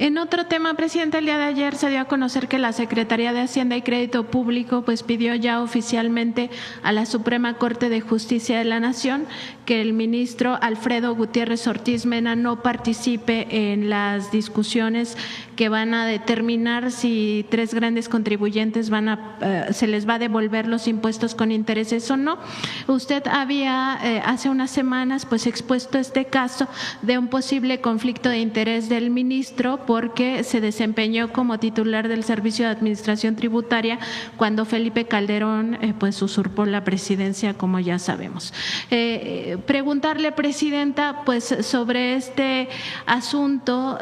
En otro tema, Presidenta, el día de ayer se dio a conocer que la Secretaría de Hacienda y Crédito Público pues pidió ya oficialmente a la Suprema Corte de Justicia de la Nación que el ministro Alfredo Gutiérrez Ortiz Mena no participe en las discusiones que van a determinar si tres grandes contribuyentes se les va a devolver los impuestos con intereses o no. Usted había hace unas semanas pues expuesto este caso de un posible conflicto de interés del ministro, porque se desempeñó como titular del Servicio de Administración Tributaria cuando Felipe Calderón pues usurpó la presidencia, como ya sabemos. Preguntarle, Presidenta, pues sobre este asunto,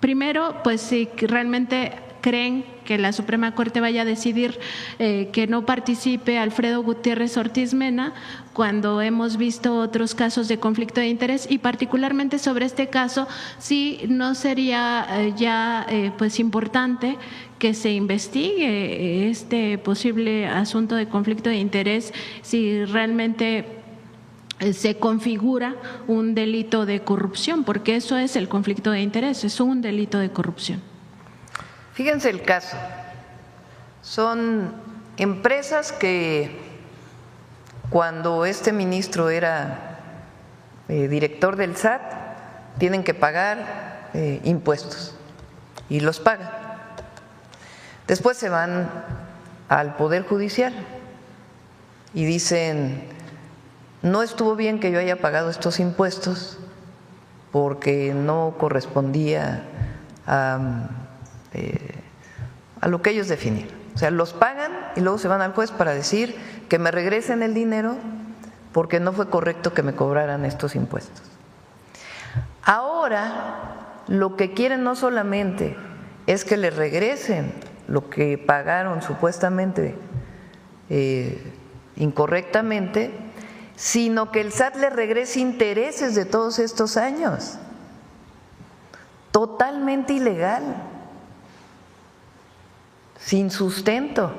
primero, pues si realmente creen que la Suprema Corte vaya a decidir que no participe Alfredo Gutiérrez Ortiz Mena, cuando hemos visto otros casos de conflicto de interés, y particularmente sobre este caso, si no sería pues importante que se investigue este posible asunto de conflicto de interés, si realmente se configura un delito de corrupción, porque eso es el conflicto de interés, es un delito de corrupción. Fíjense el caso, son empresas que cuando este ministro era director del SAT tienen que pagar impuestos y los pagan. Después se van al Poder Judicial y dicen: no estuvo bien que yo haya pagado estos impuestos porque no correspondía a lo que ellos definieron. O sea, los pagan y luego se van al juez para decir que me regresen el dinero porque no fue correcto que me cobraran estos impuestos. Ahora lo que quieren no solamente es que les regresen lo que pagaron supuestamente incorrectamente, sino que el SAT le regrese intereses de todos estos años. Totalmente ilegal, sin sustento.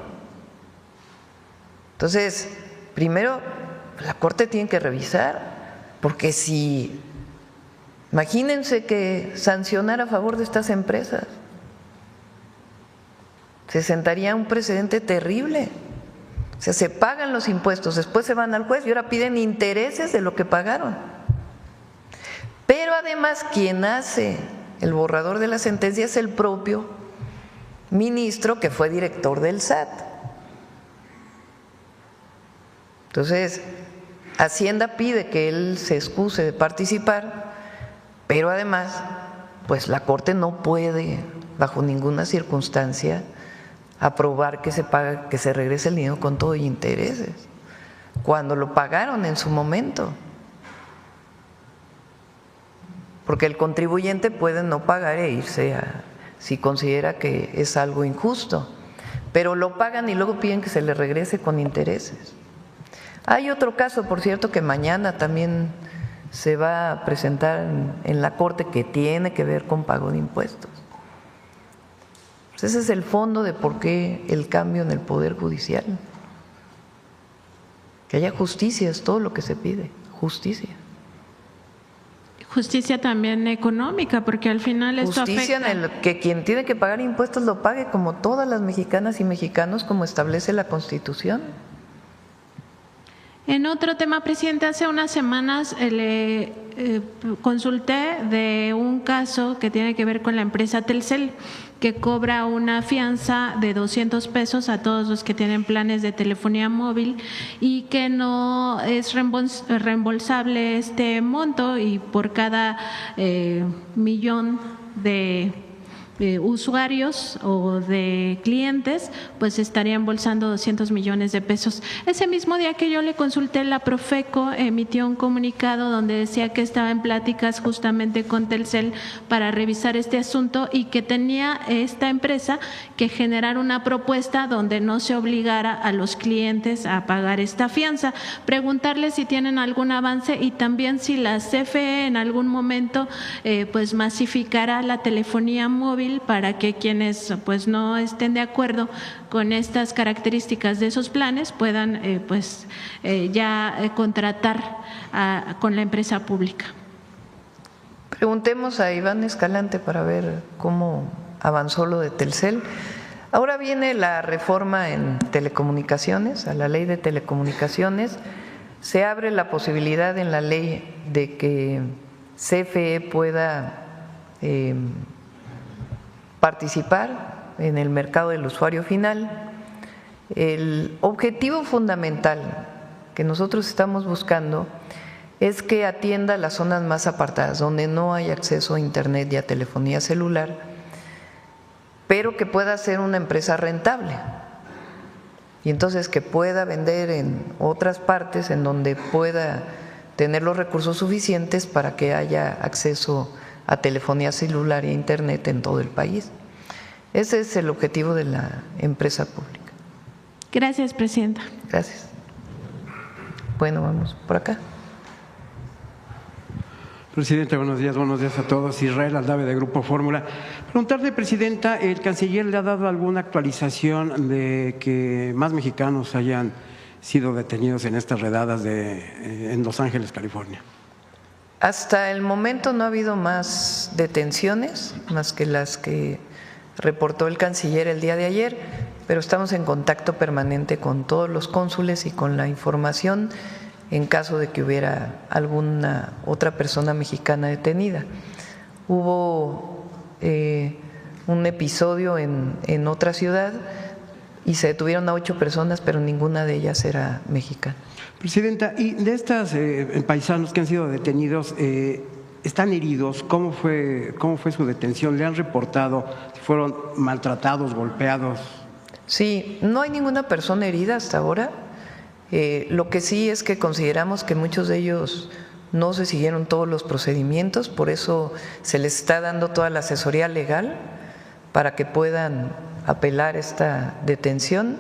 Entonces, primero, la Corte tiene que revisar, porque si, imagínense que sancionara a favor de estas empresas, se sentaría un precedente terrible. O sea, se pagan los impuestos, después se van al juez y ahora piden intereses de lo que pagaron. Pero además, quien hace el borrador de la sentencia es el propio ministro que fue director del SAT. Entonces, Hacienda pide que él se excuse de participar, pero además, pues la Corte no puede, bajo ninguna circunstancia, aprobar que se paga, que se regrese el dinero con todo y intereses, cuando lo pagaron en su momento. Porque el contribuyente puede no pagar e irse si considera que es algo injusto, pero lo pagan y luego piden que se le regrese con intereses. Hay otro caso, por cierto, que mañana también se va a presentar en la Corte, que tiene que ver con pago de impuestos. Ese es el fondo de por qué el cambio en el Poder Judicial. Que haya justicia, es todo lo que se pide, justicia. Justicia también económica, porque al final esto justicia afecta. en el que quien tiene que pagar impuestos lo pague, como todas las mexicanas y mexicanos, como establece la Constitución. En otro tema, presidente, hace unas semanas le consulté de un caso que tiene que ver con la empresa Telcel, que cobra una fianza de 200 pesos a todos los que tienen planes de telefonía móvil y que no es reembolsable este monto, y por cada millón de usuarios o de clientes, pues estaría embolsando 200 millones de pesos. Ese mismo día que yo le consulté, la Profeco emitió un comunicado donde decía que estaba en pláticas justamente con Telcel para revisar este asunto y que tenía esta empresa que generar una propuesta donde no se obligara a los clientes a pagar esta fianza. Preguntarle si tienen algún avance y también si la CFE en algún momento pues masificará la telefonía móvil para que quienes pues no estén de acuerdo con estas características de esos planes puedan contratar con la empresa pública. Preguntemos a Iván Escalante para ver cómo avanzó lo de Telcel. Ahora viene la reforma en telecomunicaciones, a la ley de telecomunicaciones. Se abre la posibilidad en la ley de que CFE pueda participar en el mercado del usuario final. El objetivo fundamental que nosotros estamos buscando es que atienda las zonas más apartadas, donde no hay acceso a internet y a telefonía celular, pero que pueda ser una empresa rentable y entonces que pueda vender en otras partes en donde pueda tener los recursos suficientes para que haya acceso a telefonía celular e internet en todo el país. Ese es el objetivo de la empresa pública. Gracias, presidenta. Gracias. Bueno, vamos por acá. Presidenta, buenos días a todos. Israel Aldave, de Grupo Fórmula. Preguntarle, Presidenta, ¿el canciller le ha dado alguna actualización de que más mexicanos hayan sido detenidos en estas redadas en Los Ángeles, California? Hasta el momento no ha habido más detenciones, más que las que reportó el canciller el día de ayer, pero estamos en contacto permanente con todos los cónsules y con la información en caso de que hubiera alguna otra persona mexicana detenida. Hubo un episodio en otra ciudad y se detuvieron a 8 personas, pero ninguna de ellas era mexicana. Presidenta, y de estas paisanos que han sido detenidos, ¿están heridos? ¿Cómo fue su detención? ¿Le han reportado si fueron maltratados, golpeados? Sí, no hay ninguna persona herida hasta ahora. Lo que sí es que consideramos que muchos de ellos no se siguieron todos los procedimientos, por eso se les está dando toda la asesoría legal para que puedan apelar esta detención,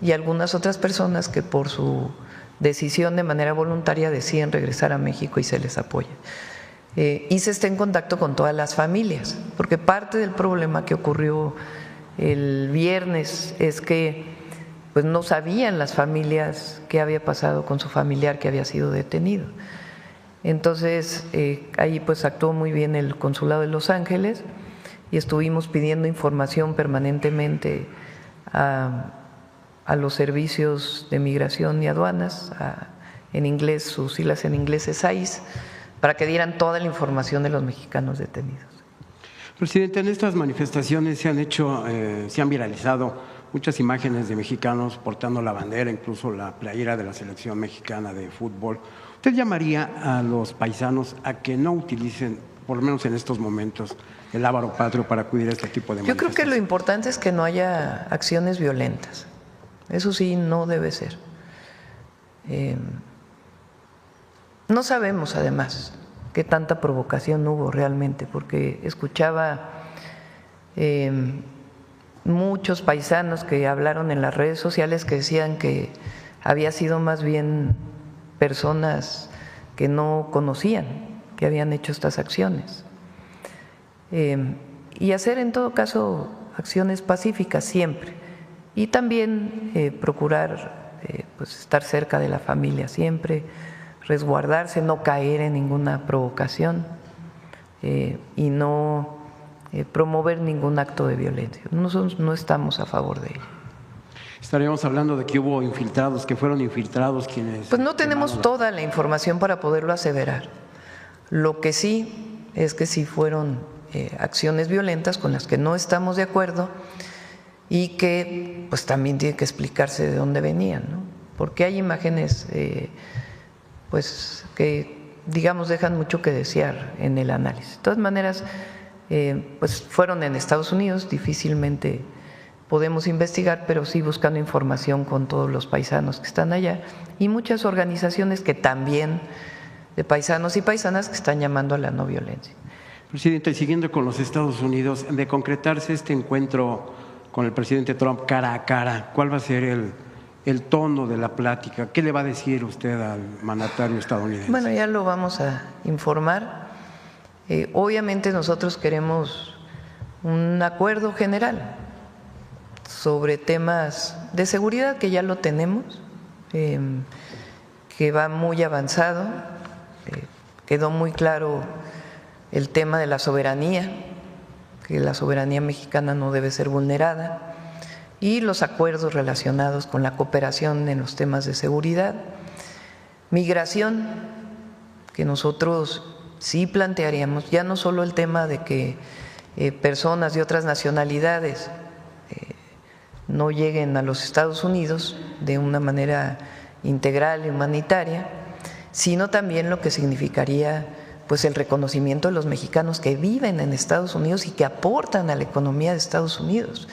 y algunas otras personas que por su decisión de manera voluntaria deciden regresar a México y se les apoya. Y se está en contacto con todas las familias, porque parte del problema que ocurrió el viernes es que pues no sabían las familias qué había pasado con su familiar que había sido detenido. Entonces ahí pues actuó muy bien el Consulado de Los Ángeles y estuvimos pidiendo información permanentemente a los servicios de migración y aduanas, en inglés, sus siglas en inglés es ICE, para que dieran toda la información de los mexicanos detenidos. Presidente, en estas manifestaciones se han viralizado muchas imágenes de mexicanos portando la bandera, incluso la playera de la selección mexicana de fútbol. ¿Usted llamaría a los paisanos a que no utilicen, por lo menos en estos momentos, el ábaro patrio para acudir a este tipo de manifestaciones? Yo creo que lo importante es que no haya acciones violentas. Eso sí, no debe ser. No sabemos, además, qué tanta provocación hubo realmente, porque escuchaba muchos paisanos que hablaron en las redes sociales que decían que había sido más bien personas que no conocían, que habían hecho estas acciones. Y hacer en todo caso acciones pacíficas siempre, y también procurar pues estar cerca de la familia siempre, resguardarse, no caer en ninguna provocación y no promover ningún acto de violencia. Nosotros no estamos a favor de ello. Estaríamos hablando de que hubo infiltrados, que fueron infiltrados quienes… Pues no tenemos toda la información para poderlo aseverar. Lo que sí es que sí fueron acciones violentas con las que no estamos de acuerdo y que pues también tiene que explicarse de dónde venían, ¿no? Porque hay imágenes pues que digamos dejan mucho que desear en el análisis. De todas maneras, pues fueron en Estados Unidos, difícilmente podemos investigar, pero sí buscando información con todos los paisanos que están allá y muchas organizaciones que también de paisanos y paisanas que están llamando a la no violencia. Presidente, siguiendo con los Estados Unidos, de concretarse este encuentro con el presidente Trump cara a cara, ¿cuál va a ser el tono de la plática? ¿Qué le va a decir usted al mandatario estadounidense? Bueno, ya lo vamos a informar. Obviamente nosotros queremos un acuerdo general sobre temas de seguridad, que ya lo tenemos, que va muy avanzado. Quedó muy claro el tema de la soberanía, que la soberanía mexicana no debe ser vulnerada, y los acuerdos relacionados con la cooperación en los temas de seguridad. Migración, que nosotros sí plantearíamos, ya no solo el tema de que personas de otras nacionalidades no lleguen a los Estados Unidos de una manera integral y humanitaria, sino también lo que significaría pues el reconocimiento de los mexicanos que viven en Estados Unidos y que aportan a la economía de Estados Unidos.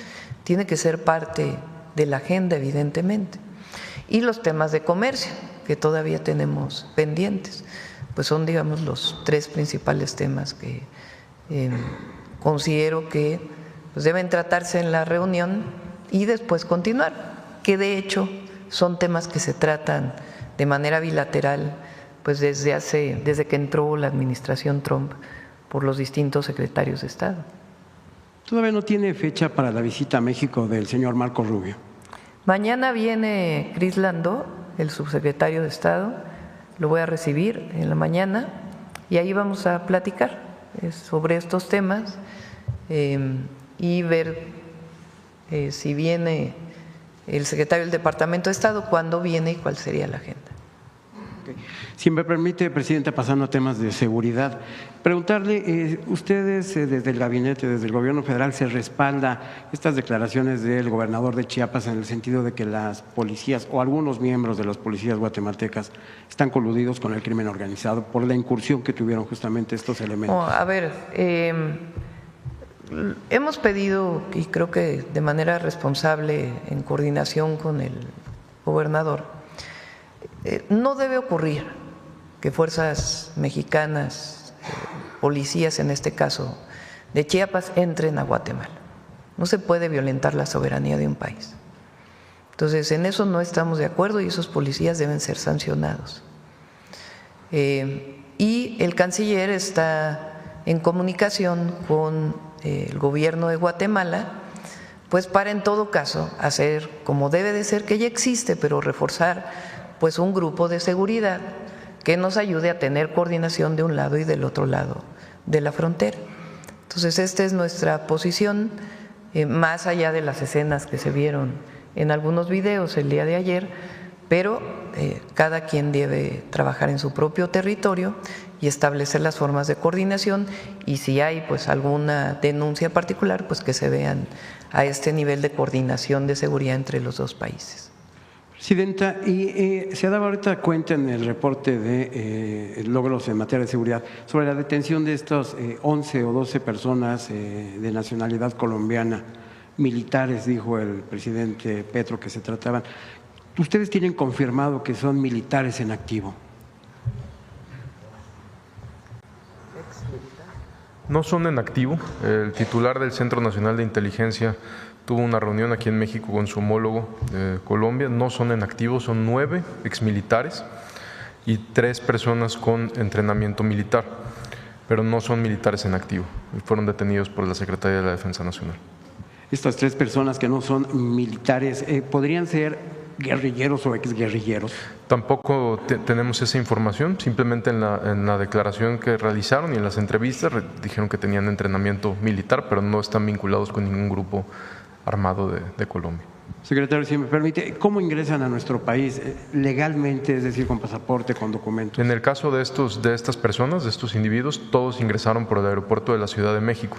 Tiene que ser parte de la agenda, evidentemente. Y los temas de comercio, que todavía tenemos pendientes, pues son, digamos, los 3 principales temas que considero que pues deben tratarse en la reunión y después continuar, que de hecho son temas que se tratan de manera bilateral pues desde que entró la administración Trump por los distintos secretarios de Estado. ¿Todavía no tiene fecha para la visita a México del señor Marco Rubio? Mañana viene Cris Landó el subsecretario de Estado, lo voy a recibir en la mañana y ahí vamos a platicar sobre estos temas y ver si viene el secretario del Departamento de Estado, cuándo viene y cuál sería la agenda. Si me permite, Presidenta, pasando a temas de seguridad, preguntarle, ustedes desde el gabinete, desde el gobierno federal, ¿se respalda estas declaraciones del gobernador de Chiapas en el sentido de que las policías o algunos miembros de las policías guatemaltecas están coludidos con el crimen organizado por la incursión que tuvieron justamente estos elementos? A ver, hemos pedido, y creo que de manera responsable, en coordinación con el gobernador, no debe ocurrir que fuerzas mexicanas, policías en este caso de Chiapas, entren a Guatemala. No se puede violentar la soberanía de un país. Entonces, en eso no estamos de acuerdo y esos policías deben ser sancionados. Y el canciller está en comunicación con el gobierno de Guatemala, pues para en todo caso hacer como debe de ser, que ya existe, pero reforzar pues un grupo de seguridad que nos ayude a tener coordinación de un lado y del otro lado de la frontera. Entonces, esta es nuestra posición, más allá de las escenas que se vieron en algunos videos el día de ayer, pero cada quien debe trabajar en su propio territorio y establecer las formas de coordinación, y si hay pues alguna denuncia particular, pues que se vean a este nivel de coordinación de seguridad entre los dos países. Presidenta, y se ha dado ahorita cuenta en el reporte de logros en materia de seguridad sobre la detención de estos 11 o 12 personas de nacionalidad colombiana, militares, dijo el presidente Petro que se trataban. ¿Ustedes tienen confirmado que son militares en activo? No son en activo. El titular del Centro Nacional de Inteligencia tuvo una reunión aquí en México con su homólogo de Colombia. No son en activo, son 9 exmilitares y 3 personas con entrenamiento militar, pero no son militares en activo y fueron detenidos por la Secretaría de la Defensa Nacional. Estas 3 personas que no son militares, ¿podrían ser guerrilleros o exguerrilleros? Tampoco tenemos esa información, simplemente en la declaración que realizaron y en las entrevistas dijeron que tenían entrenamiento militar, pero no están vinculados con ningún grupo armado de Colombia. Secretario, si me permite, ¿cómo ingresan a nuestro país legalmente, es decir, con pasaporte, con documentos? En el caso de estas personas, de estos individuos, todos ingresaron por el aeropuerto de la Ciudad de México.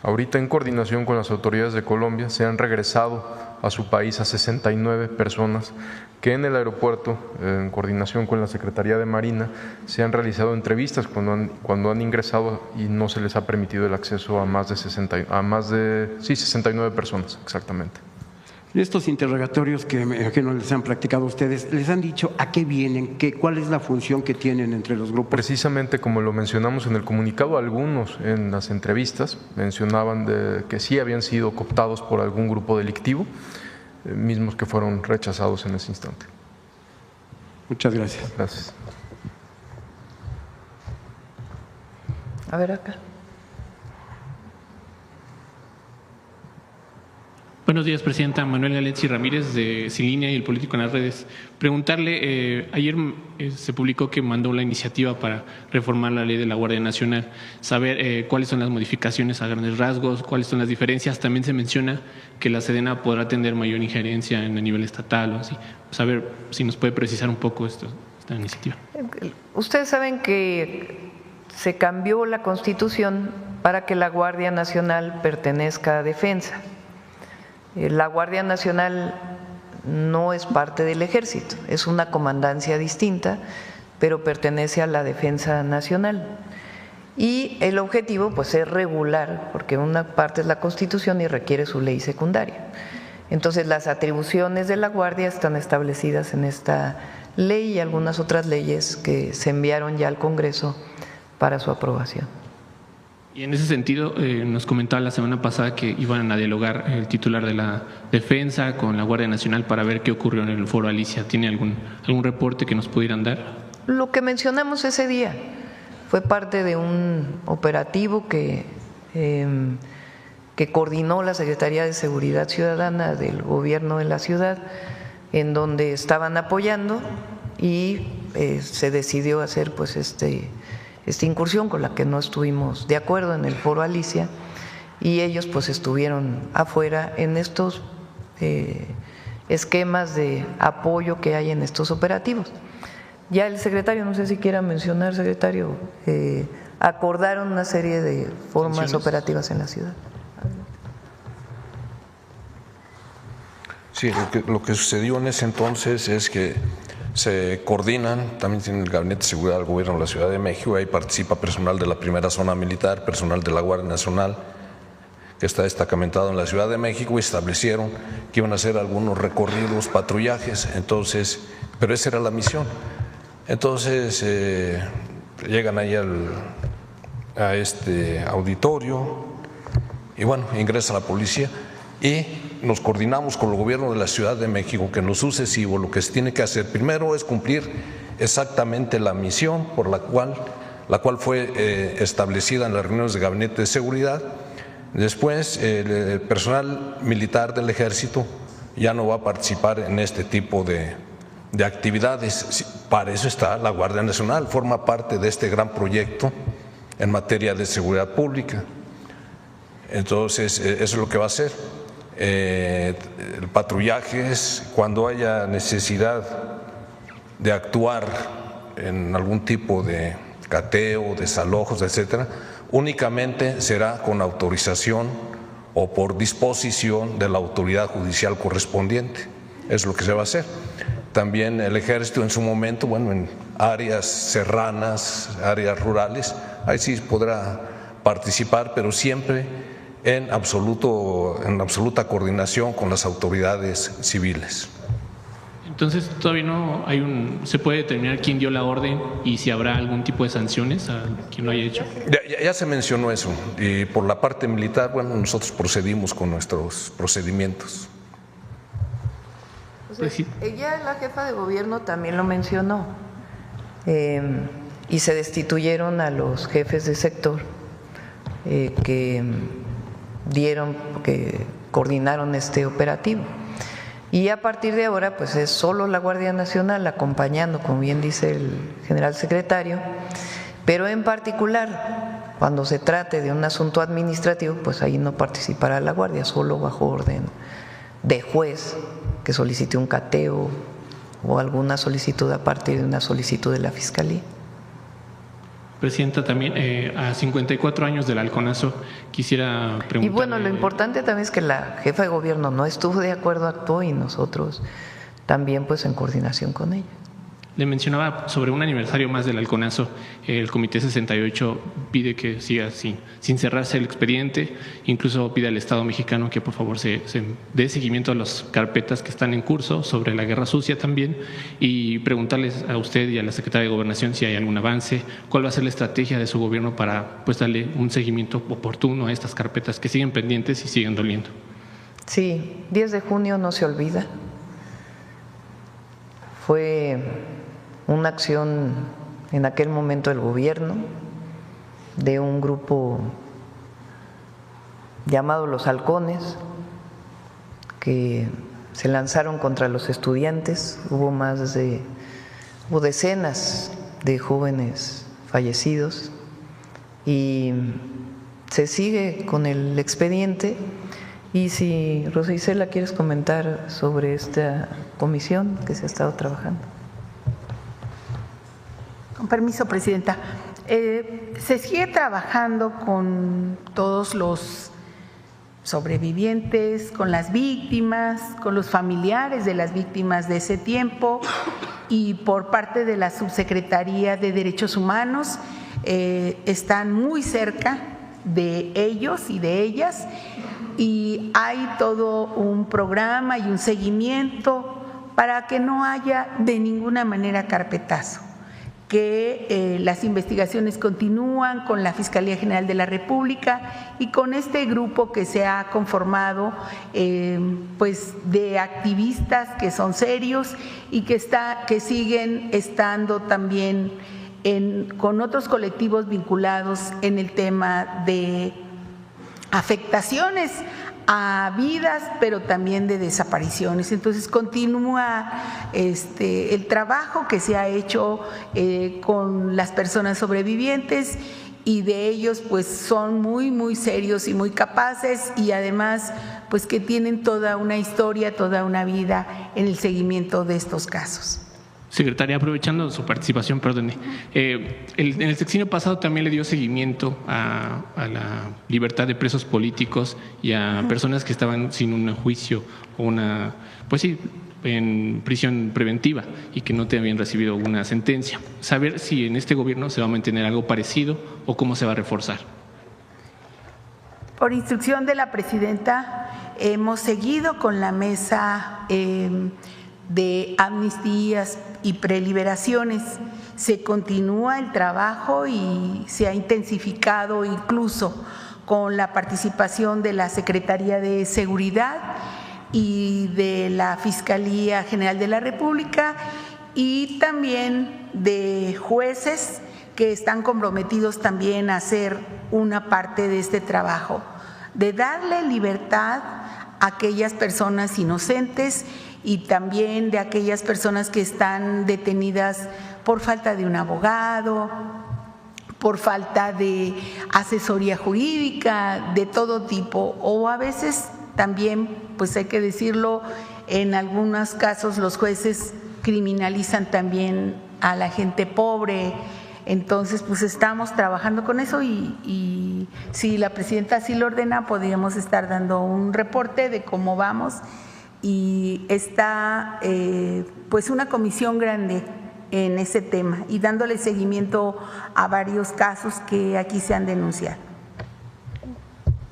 Ahorita, en coordinación con las autoridades de Colombia, se han regresado a su país a 69 personas que en el aeropuerto, en coordinación con la Secretaría de Marina, se han realizado entrevistas cuando han ingresado y no se les ha permitido el acceso a más de 69 personas, exactamente. En estos interrogatorios que no les han practicado ustedes, ¿les han dicho a qué vienen? ¿Cuál es la función que tienen entre los grupos? Precisamente como lo mencionamos en el comunicado, algunos en las entrevistas mencionaban que sí habían sido cooptados por algún grupo delictivo, mismos que fueron rechazados en ese instante. Muchas gracias. Gracias. A ver acá. Buenos días, Presidenta. Manuel Galetzi Ramírez, de Sin Línea y el Político en las Redes. Preguntarle, ayer se publicó que mandó la iniciativa para reformar la ley de la Guardia Nacional, saber cuáles son las modificaciones a grandes rasgos, cuáles son las diferencias. También se menciona que la Sedena podrá tener mayor injerencia en el nivel estatal o así. Saber si nos puede precisar un poco esta iniciativa. Ustedes saben que se cambió la Constitución para que la Guardia Nacional pertenezca a Defensa. La Guardia Nacional no es parte del Ejército, es una comandancia distinta, pero pertenece a la Defensa Nacional. Y el objetivo pues es regular, porque una parte es la Constitución y requiere su ley secundaria. Entonces las atribuciones de la Guardia están establecidas en esta ley y algunas otras leyes que se enviaron ya al Congreso para su aprobación. Y en ese sentido, nos comentaba la semana pasada que iban a dialogar el titular de la Defensa con la Guardia Nacional para ver qué ocurrió en el Foro Alicia. ¿Tiene algún reporte que nos pudieran dar? Lo que mencionamos ese día fue parte de un operativo que coordinó la Secretaría de Seguridad Ciudadana del Gobierno de la ciudad en donde estaban apoyando y se decidió hacer pues esta incursión con la que no estuvimos de acuerdo en el Foro Alicia, y ellos pues estuvieron afuera en estos esquemas de apoyo que hay en estos operativos. Ya el secretario, no sé si quiera mencionar, secretario, acordaron una serie de formas operativas en la ciudad. Sí, lo que sucedió en ese entonces es que se coordinan, también tiene el Gabinete de Seguridad del Gobierno de la Ciudad de México, ahí participa personal de la primera zona militar, personal de la Guardia Nacional, que está destacamentado en la Ciudad de México, y establecieron que iban a hacer algunos recorridos, patrullajes, entonces, pero esa era la misión. Entonces llegan ahí a este auditorio y bueno, ingresa la policía y nos coordinamos con el gobierno de la Ciudad de México que en lo sucesivo lo que se tiene que hacer primero es cumplir exactamente la misión por la cual fue establecida en las reuniones de gabinete de seguridad. Después el personal militar del ejército ya no va a participar en este tipo de actividades. Para eso está la Guardia Nacional, forma parte de este gran proyecto en materia de seguridad pública. Entonces eso es lo que va a hacer. El patrullaje es cuando haya necesidad de actuar en algún tipo de cateo, desalojos, etcétera, únicamente será con autorización o por disposición de la autoridad judicial correspondiente. Es lo que se va a hacer. También el ejército en su momento, bueno, en áreas serranas, áreas rurales, ahí sí podrá participar, pero siempre en absoluta coordinación con las autoridades civiles. Entonces, todavía no se puede determinar quién dio la orden y si habrá algún tipo de sanciones a quien lo haya hecho. Ya se mencionó eso, y por la parte militar, bueno, nosotros procedimos con nuestros procedimientos. Ya la jefa de gobierno también lo mencionó, y se destituyeron a los jefes de sector que coordinaron este operativo. Y a partir de ahora, pues es solo la Guardia Nacional acompañando, como bien dice el general secretario, pero en particular, cuando se trate de un asunto administrativo, pues ahí no participará la Guardia, solo bajo orden de juez que solicite un cateo o alguna solicitud a partir de una solicitud de la Fiscalía. Presidenta, también a 54 años del halconazo quisiera preguntarle… Y bueno, lo importante también es que la jefa de gobierno no estuvo de acuerdo, actuó, y nosotros también pues en coordinación con ella. Le mencionaba sobre un aniversario más del halconazo, el Comité 68 pide que siga sin cerrarse el expediente, incluso pide al Estado mexicano que por favor se dé seguimiento a las carpetas que están en curso sobre la guerra sucia también, y preguntarles a usted y a la Secretaría de Gobernación si hay algún avance, cuál va a ser la estrategia de su gobierno para pues darle un seguimiento oportuno a estas carpetas que siguen pendientes y siguen doliendo. Sí, 10 de junio no se olvida, fue una acción en aquel momento del gobierno de un grupo llamado Los Halcones que se lanzaron contra los estudiantes. Hubo decenas de jóvenes fallecidos y se sigue con el expediente. Y si Rosa Isela quieres comentar sobre esta comisión que se ha estado trabajando. Con permiso, Presidenta. Se sigue trabajando con todos los sobrevivientes, con las víctimas, con los familiares de las víctimas de ese tiempo, y por parte de la Subsecretaría de Derechos Humanos están muy cerca de ellos y de ellas, y hay todo un programa y un seguimiento para que no haya de ninguna manera carpetazo, que las investigaciones continúan con la Fiscalía General de la República y con este grupo que se ha conformado pues de activistas que son serios y que siguen estando también con otros colectivos vinculados en el tema de afectaciones a vidas, pero también de desapariciones. Entonces continúa el trabajo que se ha hecho con las personas sobrevivientes, y de ellos pues son muy serios y muy capaces, y además pues que tienen toda una historia, toda una vida en el seguimiento de estos casos. Secretaria, aprovechando su participación, perdone, en el sexenio pasado también le dio seguimiento a la libertad de presos políticos y a personas que estaban sin un juicio o en prisión preventiva y que no te habían recibido una sentencia. Saber si en este gobierno se va a mantener algo parecido o cómo se va a reforzar. Por instrucción de la presidenta, hemos seguido con la mesa de amnistías y preliberaciones. Se continúa el trabajo y se ha intensificado incluso con la participación de la Secretaría de Seguridad y de la Fiscalía General de la República, y también de jueces que están comprometidos también a hacer una parte de este trabajo, de darle libertad a aquellas personas inocentes y también de aquellas personas que están detenidas por falta de un abogado, por falta de asesoría jurídica de todo tipo, o a veces también, pues hay que decirlo, en algunos casos los jueces criminalizan también a la gente pobre. Entonces, pues estamos trabajando con eso, y si la presidenta así lo ordena, podríamos estar dando un reporte de cómo vamos, y está pues una comisión grande en ese tema y dándole seguimiento a varios casos que aquí se han denunciado.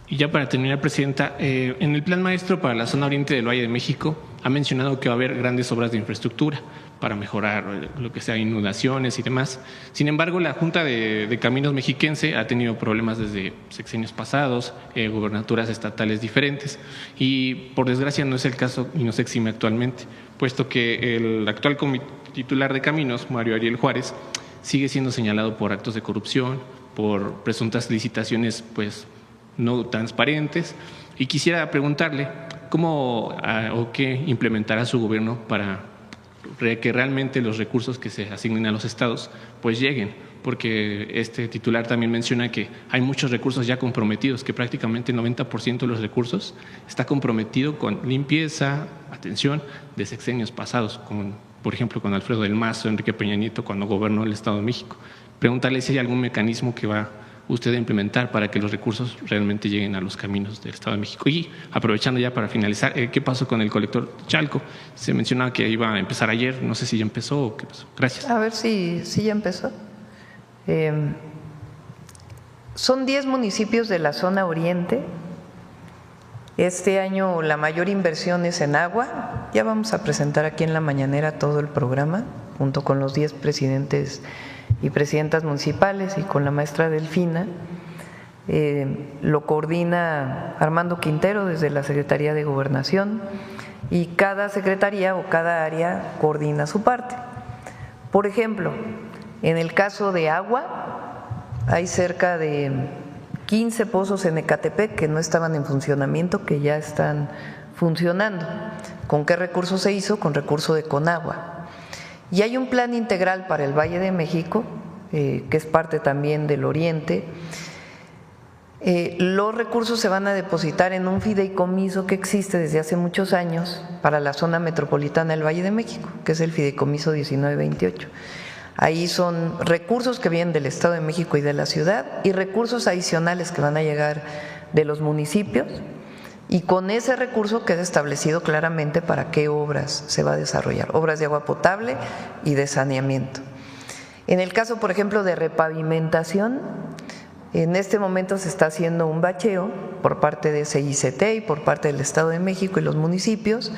Y ya para terminar, presidenta, en el Plan Maestro para la zona oriente del Valle de México ha mencionado que va a haber grandes obras de infraestructura para mejorar lo que sea inundaciones y demás. Sin embargo, la Junta de Caminos Mexiquense ha tenido problemas desde sexenios pasados, gubernaturas estatales diferentes, y por desgracia no es el caso y no se exime actualmente, puesto que el actual titular de Caminos, Mario Ariel Juárez, sigue siendo señalado por actos de corrupción, por presuntas licitaciones pues no transparentes, y quisiera preguntarle cómo o qué implementará su gobierno para que realmente los recursos que se asignen a los estados pues lleguen, porque este titular también menciona que hay muchos recursos ya comprometidos, que prácticamente el 90% de los recursos está comprometido con limpieza, atención de sexenios pasados, como por ejemplo con Alfredo del Mazo, Enrique Peña Nieto cuando gobernó el Estado de México. Preguntarle si hay algún mecanismo que va usted a implementar para que los recursos realmente lleguen a los caminos del Estado de México. Y aprovechando ya para finalizar, ¿qué pasó con el colector Chalco? Se mencionaba que iba a empezar ayer, no sé si ya empezó o qué pasó. Gracias. A ver si ya empezó. Son 10 municipios de la zona oriente. Este año la mayor inversión es en agua. Ya vamos a presentar aquí en la mañanera todo el programa, junto con los 10 presidentes y presidentas municipales y con la maestra Delfina. Lo coordina Armando Quintero desde la Secretaría de Gobernación, y cada secretaría o cada área coordina su parte. Por ejemplo, en el caso de agua, hay cerca de 15 pozos en Ecatepec que no estaban en funcionamiento, que ya están funcionando. ¿Con qué recurso se hizo? Con recurso de Conagua. Y hay un plan integral para el Valle de México, que es parte también del Oriente. Los recursos se van a depositar en un fideicomiso que existe desde hace muchos años para la zona metropolitana del Valle de México, que es el fideicomiso 1928. Ahí son recursos que vienen del Estado de México y de la ciudad, y recursos adicionales que van a llegar de los municipios, y con ese recurso queda establecido claramente para qué obras se va a desarrollar, obras de agua potable y de saneamiento. En el caso, por ejemplo, de repavimentación, en este momento se está haciendo un bacheo por parte de CICT y por parte del Estado de México y los municipios,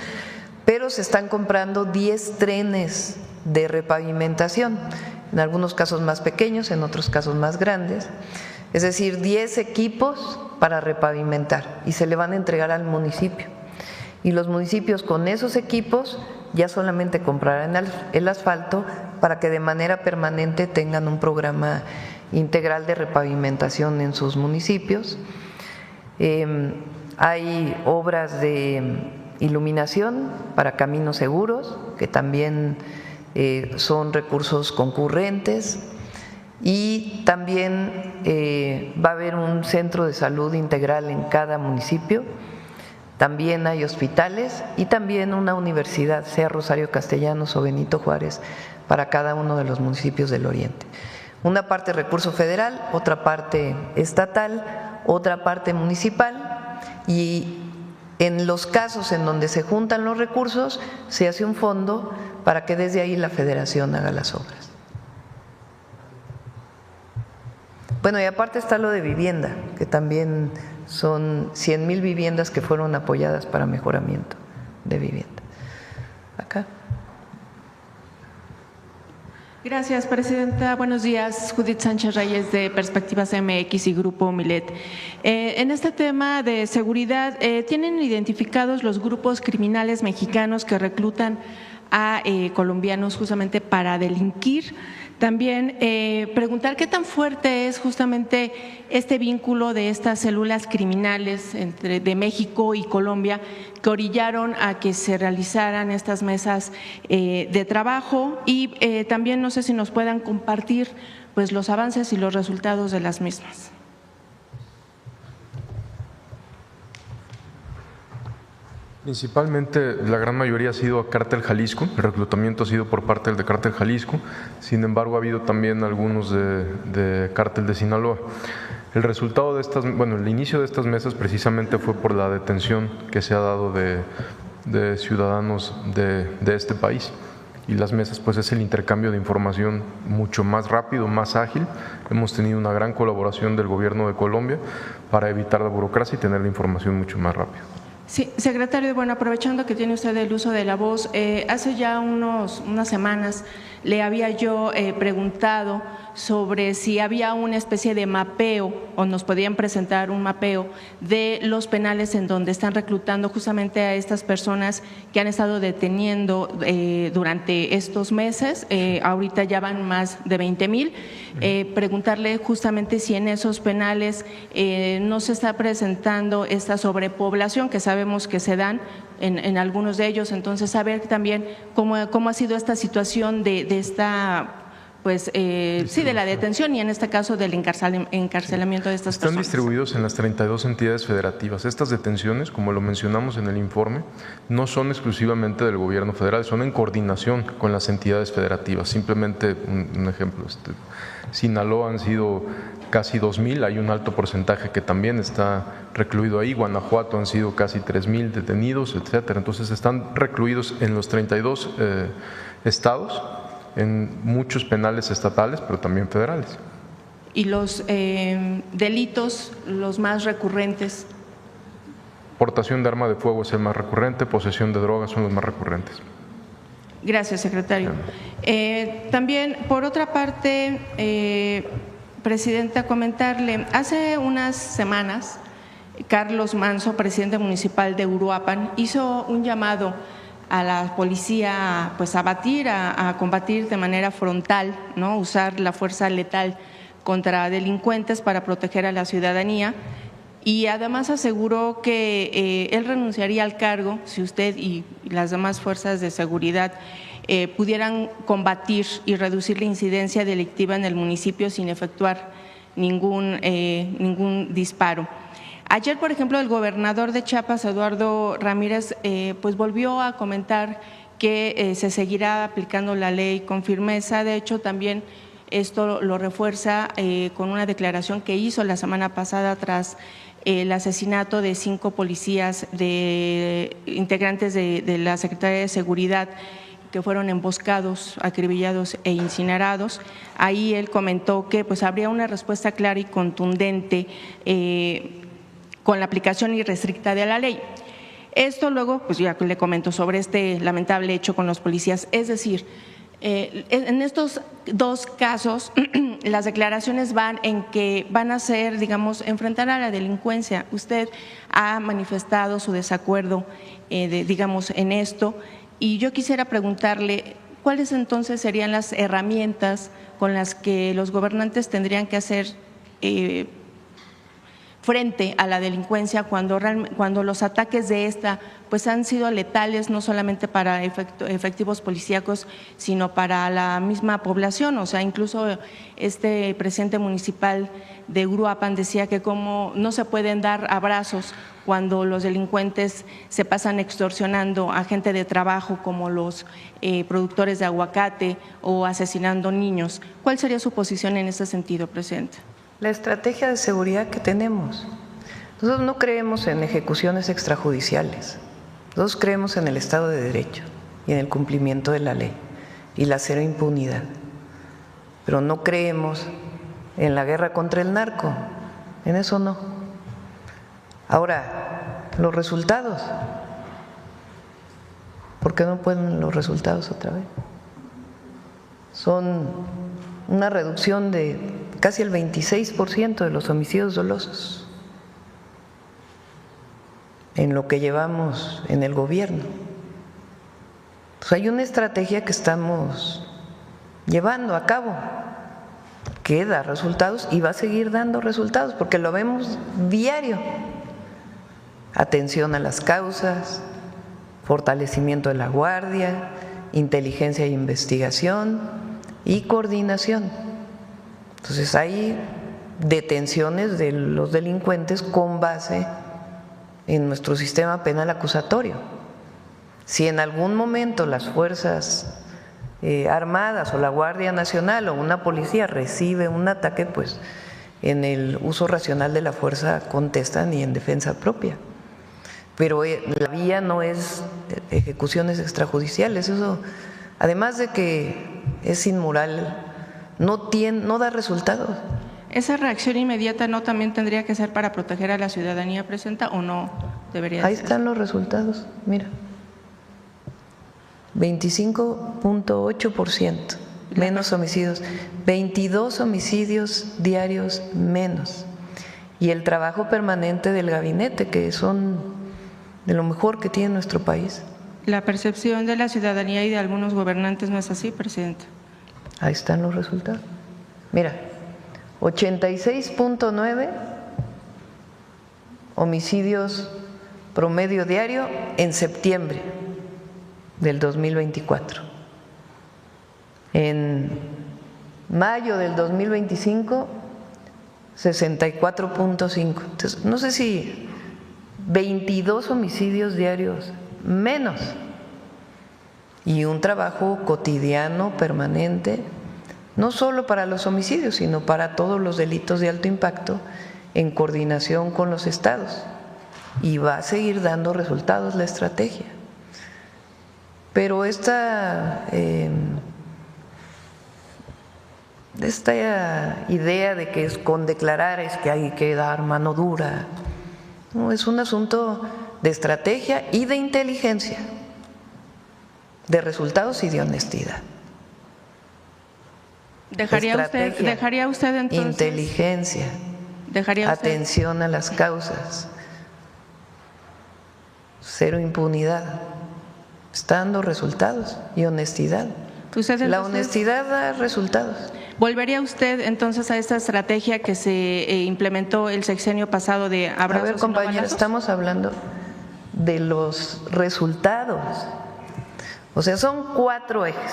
pero se están comprando 10 trenes de repavimentación, en algunos casos más pequeños, en otros casos más grandes, es decir, 10 equipos para repavimentar, y se le van a entregar al municipio. Y los municipios con esos equipos ya solamente comprarán el asfalto para que de manera permanente tengan un programa integral de repavimentación en sus municipios. Hay obras de iluminación para caminos seguros, que también son recursos concurrentes, y también va a haber un centro de salud integral en cada municipio. También hay hospitales y también una universidad, sea Rosario Castellanos o Benito Juárez, para cada uno de los municipios del Oriente. Una parte recurso federal, otra parte estatal, otra parte municipal, y en los casos en donde se juntan los recursos se hace un fondo para que desde ahí la federación haga las obras. Bueno, y aparte está lo de vivienda, que también son 100,000 viviendas que fueron apoyadas para mejoramiento de vivienda. Acá. Gracias, presidenta. Buenos días. Judith Sánchez Reyes, de Perspectivas MX y Grupo Milet. En este tema de seguridad, ¿tienen identificados los grupos criminales mexicanos que reclutan a colombianos justamente para delinquir? También preguntar qué tan fuerte es justamente este vínculo de estas células criminales de México y Colombia que orillaron a que se realizaran estas mesas de trabajo, y también no sé si nos puedan compartir pues los avances y los resultados de las mismas. Principalmente la gran mayoría ha sido a Cártel Jalisco, el reclutamiento ha sido por parte del Cártel Jalisco, sin embargo ha habido también algunos de Cártel de Sinaloa. El resultado de el inicio de estas mesas precisamente fue por la detención que se ha dado de ciudadanos de este país, y las mesas pues es el intercambio de información mucho más rápido, más ágil. Hemos tenido una gran colaboración del gobierno de Colombia para evitar la burocracia y tener la información mucho más rápido. Sí, secretario, bueno, aprovechando que tiene usted el uso de la voz, hace ya unas semanas le había yo preguntado sobre si había una especie de mapeo o nos podían presentar un mapeo de los penales en donde están reclutando justamente a estas personas que han estado deteniendo durante estos meses. Ahorita ya van más de 20,000. Preguntarle justamente si en esos penales no se está presentando esta sobrepoblación que sabemos que se dan en algunos de ellos. Entonces, saber también cómo ha sido esta situación de esta, pues, sí, de la detención y en este caso del encarcelamiento de estas personas. Están distribuidos en las 32 entidades federativas. Estas detenciones, como lo mencionamos en el informe, no son exclusivamente del gobierno federal, son en coordinación con las entidades federativas. Simplemente un ejemplo, Sinaloa han sido casi 2,000, hay un alto porcentaje que también está recluido ahí. Guanajuato han sido casi 3,000 detenidos, etcétera. Entonces están recluidos en los 32 estados, en muchos penales estatales, pero también federales. ¿Y los delitos, los más recurrentes? Portación de arma de fuego es el más recurrente, posesión de drogas son los más recurrentes. Gracias, secretario. También, por otra parte, presidenta, comentarle, hace unas semanas, Carlos Manso, presidente municipal de Uruapan, hizo un llamado a la policía pues a combatir de manera frontal, ¿no? Usar la fuerza letal contra delincuentes para proteger a la ciudadanía, y además aseguró que él renunciaría al cargo si usted y las demás fuerzas de seguridad pudieran combatir y reducir la incidencia delictiva en el municipio sin efectuar ningún disparo. Ayer, por ejemplo, el gobernador de Chiapas, Eduardo Ramírez, pues volvió a comentar que se seguirá aplicando la ley con firmeza. De hecho, también esto lo refuerza con una declaración que hizo la semana pasada tras el asesinato de 5 policías integrantes de la Secretaría de Seguridad que fueron emboscados, acribillados e incinerados. Ahí él comentó que pues habría una respuesta clara y contundente con la aplicación irrestricta de la ley. Esto luego, pues ya le comento sobre este lamentable hecho con los policías. Es decir, en estos dos casos, las declaraciones van en que van a ser, digamos, enfrentar a la delincuencia. Usted ha manifestado su desacuerdo, digamos, en esto, y yo quisiera preguntarle cuáles entonces serían las herramientas con las que los gobernantes tendrían que hacer frente a la delincuencia cuando los ataques de esta pues han sido letales no solamente para efectivos policíacos, sino para la misma población. O sea, incluso este presidente municipal de Uruapan decía que como no se pueden dar abrazos cuando los delincuentes se pasan extorsionando a gente de trabajo como los productores de aguacate o asesinando niños. ¿Cuál sería su posición en ese sentido, presidente? La estrategia de seguridad que tenemos. Nosotros no creemos en ejecuciones extrajudiciales. Nosotros creemos en el Estado de Derecho y en el cumplimiento de la ley y la cero impunidad. Pero no creemos en la guerra contra el narco. En eso no. Ahora, los resultados. ¿Por qué no pueden los resultados otra vez? Son una reducción de casi el 26% de los homicidios dolosos en lo que llevamos en el gobierno. Pues hay una estrategia que estamos llevando a cabo que da resultados y va a seguir dando resultados porque lo vemos diario. Atención a las causas, fortalecimiento de la guardia, inteligencia e investigación y coordinación. Entonces hay detenciones de los delincuentes con base en nuestro sistema penal acusatorio. Si en algún momento las Fuerzas Armadas o la Guardia Nacional o una policía recibe un ataque, pues en el uso racional de la fuerza contestan y en defensa propia. Pero la vía no es ejecuciones extrajudiciales, eso además de que es inmoral, no da resultados. ¿Esa reacción inmediata no también tendría que ser para proteger a la ciudadanía, presidenta, o no debería Ahí ser? están los resultados, mira, 25.8% menos homicidios, 22 homicidios diarios menos, y el trabajo permanente del gabinete, que son de lo mejor que tiene nuestro país. La percepción de la ciudadanía y de algunos gobernantes no es así, presidenta. Ahí están los resultados. Mira, 86.9 homicidios promedio diario en septiembre del 2024. En mayo del 2025, 64.5. Entonces, no sé si 22 homicidios diarios menos y un trabajo cotidiano, permanente, no solo para los homicidios, sino para todos los delitos de alto impacto en coordinación con los estados. Y va a seguir dando resultados la estrategia. Pero esta idea de que con declarar es que hay que dar mano dura, no, es un asunto de estrategia y de inteligencia, de resultados y de honestidad. ¿Dejaría usted entonces? Inteligencia, atención a las causas, cero impunidad, está dando resultados y honestidad. La honestidad da resultados. ¿Volvería usted entonces a esta estrategia que se implementó el sexenio pasado de abrazos? A ver, compañera, estamos hablando de los resultados. O sea, son 4 ejes.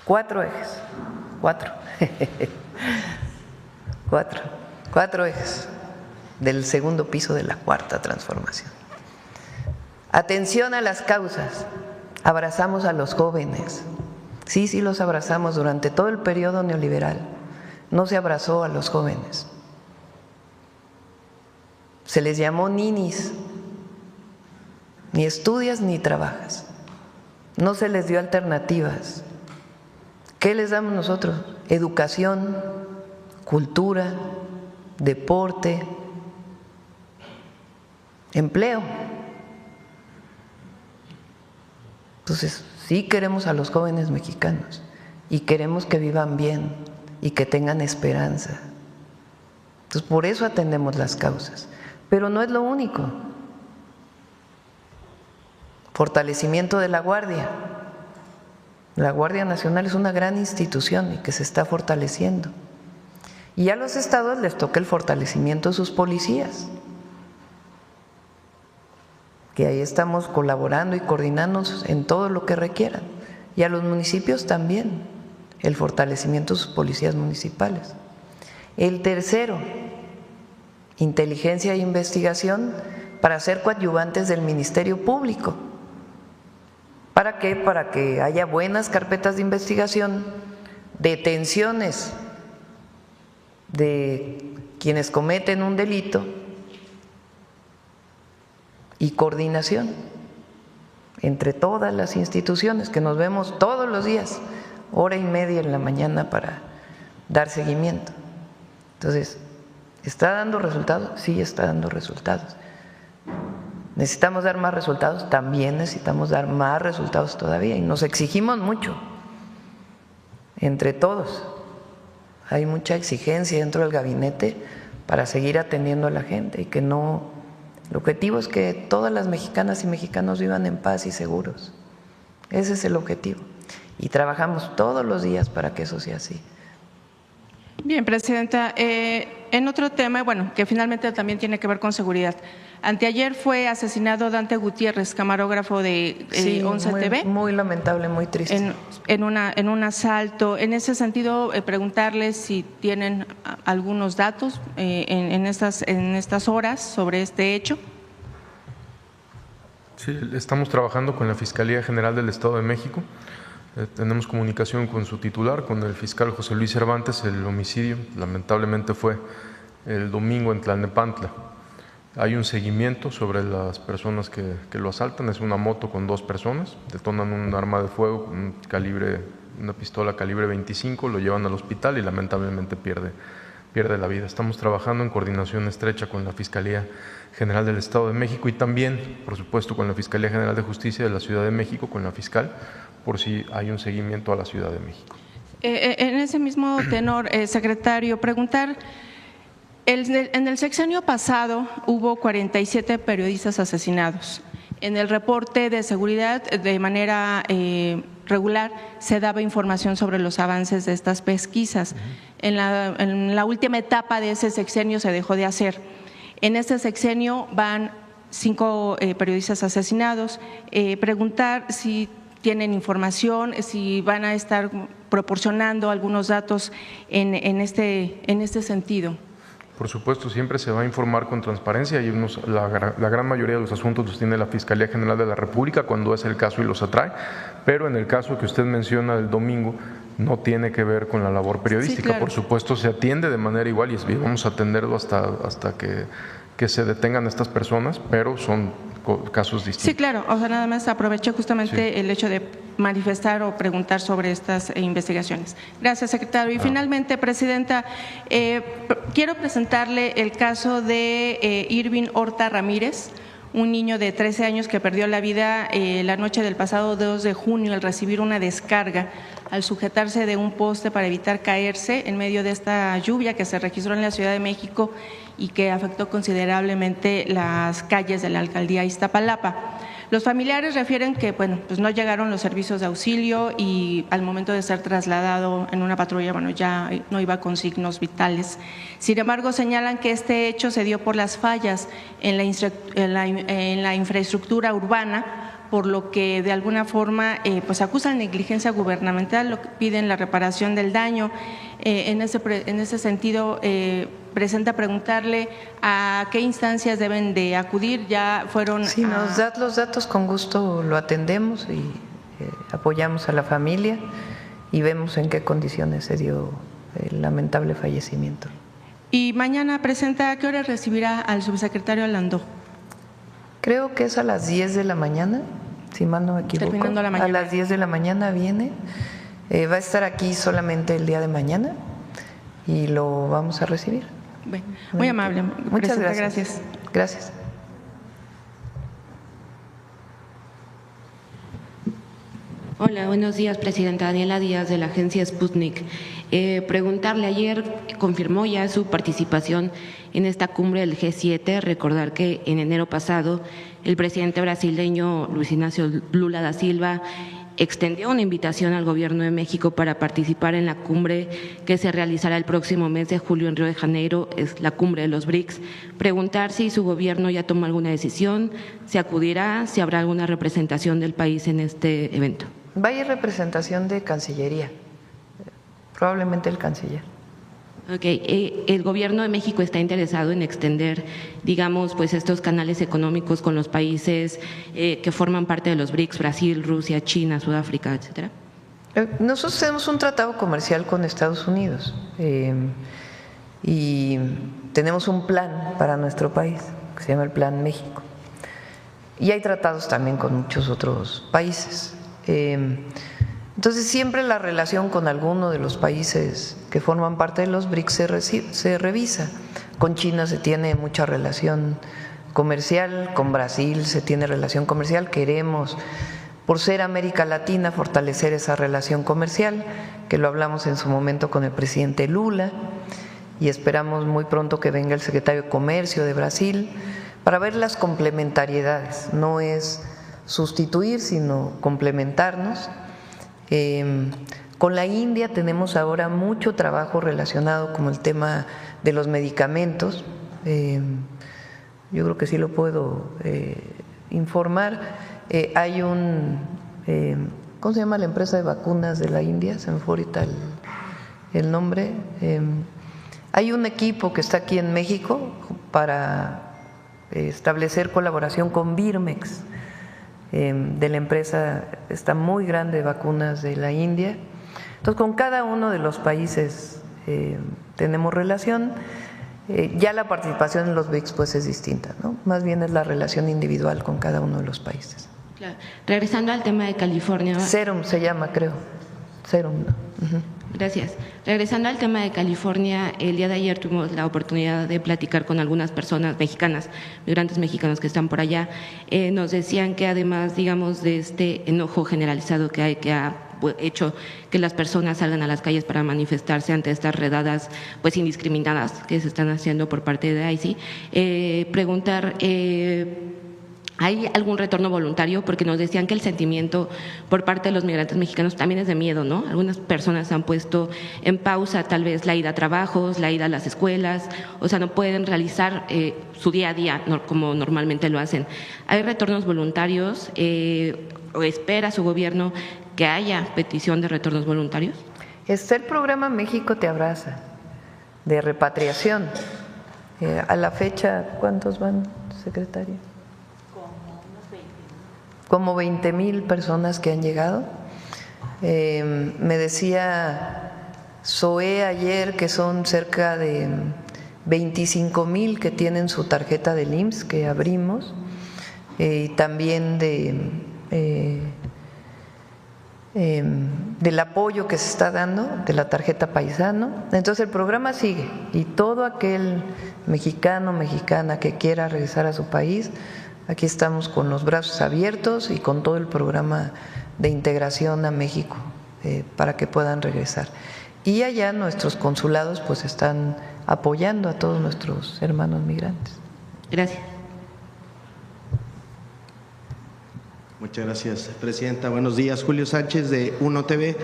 4 ejes. 4 ejes del segundo piso de la cuarta transformación. Atención a las causas. Abrazamos a los jóvenes. Sí, los abrazamos durante todo el periodo neoliberal. No se abrazó a los jóvenes. Se les llamó ninis. Ni estudias ni trabajas. No se les dio alternativas. ¿Qué les damos nosotros? Educación, cultura, deporte, empleo. Entonces, sí queremos a los jóvenes mexicanos y queremos que vivan bien y que tengan esperanza. Entonces, por eso atendemos las causas. Pero no es lo único. Fortalecimiento de la Guardia. La Guardia Nacional es una gran institución y que se está fortaleciendo. Y a los estados les toca el fortalecimiento de sus policías, que ahí estamos colaborando y coordinándonos en todo lo que requieran. Y a los municipios también, el fortalecimiento de sus policías municipales. El tercero, inteligencia e investigación para ser coadyuvantes del Ministerio Público. ¿Para qué? Para que haya buenas carpetas de investigación, detenciones de quienes cometen un delito y coordinación entre todas las instituciones que nos vemos todos los días, hora y media en la mañana para dar seguimiento. Entonces, ¿está dando resultados? Sí, está dando resultados. ¿Necesitamos dar más resultados? También necesitamos dar más resultados todavía y nos exigimos mucho entre todos. Hay mucha exigencia dentro del gabinete para seguir atendiendo a la gente y que no… El objetivo es que todas las mexicanas y mexicanos vivan en paz y seguros. Ese es el objetivo. Y trabajamos todos los días para que eso sea así. Bien, Presidenta. En otro tema, bueno, que finalmente también tiene que ver con seguridad. Anteayer fue asesinado Dante Gutiérrez, camarógrafo de 11 TV. Muy lamentable, muy triste. En un asalto. En ese sentido, preguntarles si tienen algunos datos en estas horas sobre este hecho. Sí, estamos trabajando con la Fiscalía General del Estado de México. Tenemos comunicación con su titular, con el fiscal José Luis Cervantes. El homicidio lamentablemente fue el domingo en Tlalnepantla. Hay un seguimiento sobre las personas que lo asaltan. Es una moto con 2 personas, detonan un arma de fuego, una pistola calibre 25, lo llevan al hospital y lamentablemente pierde la vida. Estamos trabajando en coordinación estrecha con la Fiscalía General del Estado de México y también, por supuesto, con la Fiscalía General de Justicia de la Ciudad de México, con la fiscal, por si hay un seguimiento a la Ciudad de México. En ese mismo tenor, secretario, preguntar… En el sexenio pasado hubo 47 periodistas asesinados. En el reporte de seguridad, de manera regular, se daba información sobre los avances de estas pesquisas. En la última etapa de ese sexenio se dejó de hacer. En este sexenio van 5 periodistas asesinados. Preguntar si tienen información, si van a estar proporcionando algunos datos en este sentido. Por supuesto, siempre se va a informar con transparencia y la gran mayoría de los asuntos los tiene la Fiscalía General de la República cuando es el caso y los atrae, pero en el caso que usted menciona del domingo no tiene que ver con la labor periodística. Sí, claro. Por supuesto, se atiende de manera igual y vamos a atenderlo hasta que se detengan estas personas, pero son casos distintos. Sí, claro. O sea, nada más aproveché justamente el hecho de manifestar o preguntar sobre estas investigaciones. Gracias, secretario. Y finalmente, Presidenta, quiero presentarle el caso de Irving Horta Ramírez, un niño de 13 años que perdió la vida la noche del pasado 2 de junio al recibir una descarga al sujetarse de un poste para evitar caerse en medio de esta lluvia que se registró en la Ciudad de México y que afectó considerablemente las calles de la alcaldía Iztapalapa. Los familiares refieren que pues no llegaron los servicios de auxilio y al momento de ser trasladado en una patrulla, ya no iba con signos vitales. Sin embargo, señalan que este hecho se dio por las fallas en la infraestructura urbana, por lo que de alguna forma pues acusan negligencia gubernamental, lo que piden la reparación del daño. En ese sentido, presenta preguntarle a qué instancias deben de acudir. Ya fueron… Si nos das los datos, con gusto lo atendemos y apoyamos a la familia y vemos en qué condiciones se dio el lamentable fallecimiento. Y mañana, presenta, ¿a qué hora recibirá al subsecretario Landó? Creo que es a las 10 de la mañana, si mal no me equivoco. Terminando la mañana. A las 10 de la mañana viene. Va a estar aquí solamente el día de mañana y lo vamos a recibir. Bueno, muy amable. Muchas gracias. Gracias. Hola, buenos días, Presidenta. Daniela Díaz, de la agencia Sputnik. Preguntarle, ayer confirmó ya su participación en esta cumbre del G7. Recordar que en enero pasado el presidente brasileño Luis Ignacio Lula da Silva extendió una invitación al Gobierno de México para participar en la cumbre que se realizará el próximo mes de julio en Río de Janeiro, es la cumbre de los BRICS. Preguntar si su gobierno ya tomó alguna decisión, si acudirá, si habrá alguna representación del país en este evento. Va a ir representación de Cancillería, probablemente el canciller. El Gobierno de México está interesado en extender, digamos, pues estos canales económicos con los países que forman parte de los BRICS, Brasil, Rusia, China, Sudáfrica, etcétera. Nosotros tenemos un tratado comercial con Estados Unidos y tenemos un plan para nuestro país que se llama el Plan México. Y hay tratados también con muchos otros países. Entonces siempre la relación con alguno de los países que forman parte de los BRICS se revisa. Con China se tiene mucha relación comercial, con Brasil se tiene relación comercial. Queremos, por ser América Latina, fortalecer esa relación comercial, que lo hablamos en su momento con el presidente Lula, y esperamos muy pronto que venga el secretario de Comercio de Brasil para ver las complementariedades. No es sustituir, sino complementarnos. Con la India tenemos ahora mucho trabajo relacionado con el tema de los medicamentos. Yo creo que sí lo puedo informar. Hay ¿cómo se llama la empresa de vacunas de la India? Se me fue ahorita el nombre. Hay un equipo que está aquí en México para establecer colaboración con Birmex, de la empresa está muy grande de vacunas de la India. Entonces, con cada uno de los países tenemos relación. Ya la participación en los BRICS pues es distinta, ¿no? Más bien es la relación individual con cada uno de los países. Claro. Regresando al tema de California. Serum se llama, creo. Serum, ¿no? Gracias. Regresando al tema de California, el día de ayer tuvimos la oportunidad de platicar con algunas personas mexicanas, migrantes mexicanos que están por allá. Nos decían que además, digamos, de este enojo generalizado que hay, que ha hecho que las personas salgan a las calles para manifestarse ante estas redadas pues indiscriminadas que se están haciendo por parte de ICE, preguntar… ¿hay algún retorno voluntario? Porque nos decían que el sentimiento por parte de los migrantes mexicanos también es de miedo, ¿no? Algunas personas han puesto en pausa tal vez la ida a trabajos, la ida a las escuelas, o sea, no pueden realizar su día a día como normalmente lo hacen. ¿Hay retornos voluntarios o espera su gobierno que haya petición de retornos voluntarios? Está el programa México Te Abraza, de repatriación. A la fecha, ¿cuántos van, secretaria? Como 20,000 personas que han llegado. Me decía Zoé ayer que son cerca de 25,000 que tienen su tarjeta del IMSS que abrimos, y también del apoyo que se está dando de la tarjeta paisano. Entonces el programa sigue y todo aquel mexicano, mexicana que quiera regresar a su país, aquí estamos con los brazos abiertos y con todo el programa de integración a México para que puedan regresar. Y allá nuestros consulados pues están apoyando a todos nuestros hermanos migrantes. Gracias. Muchas gracias, Presidenta. Buenos días. Julio Sánchez, de Uno TV.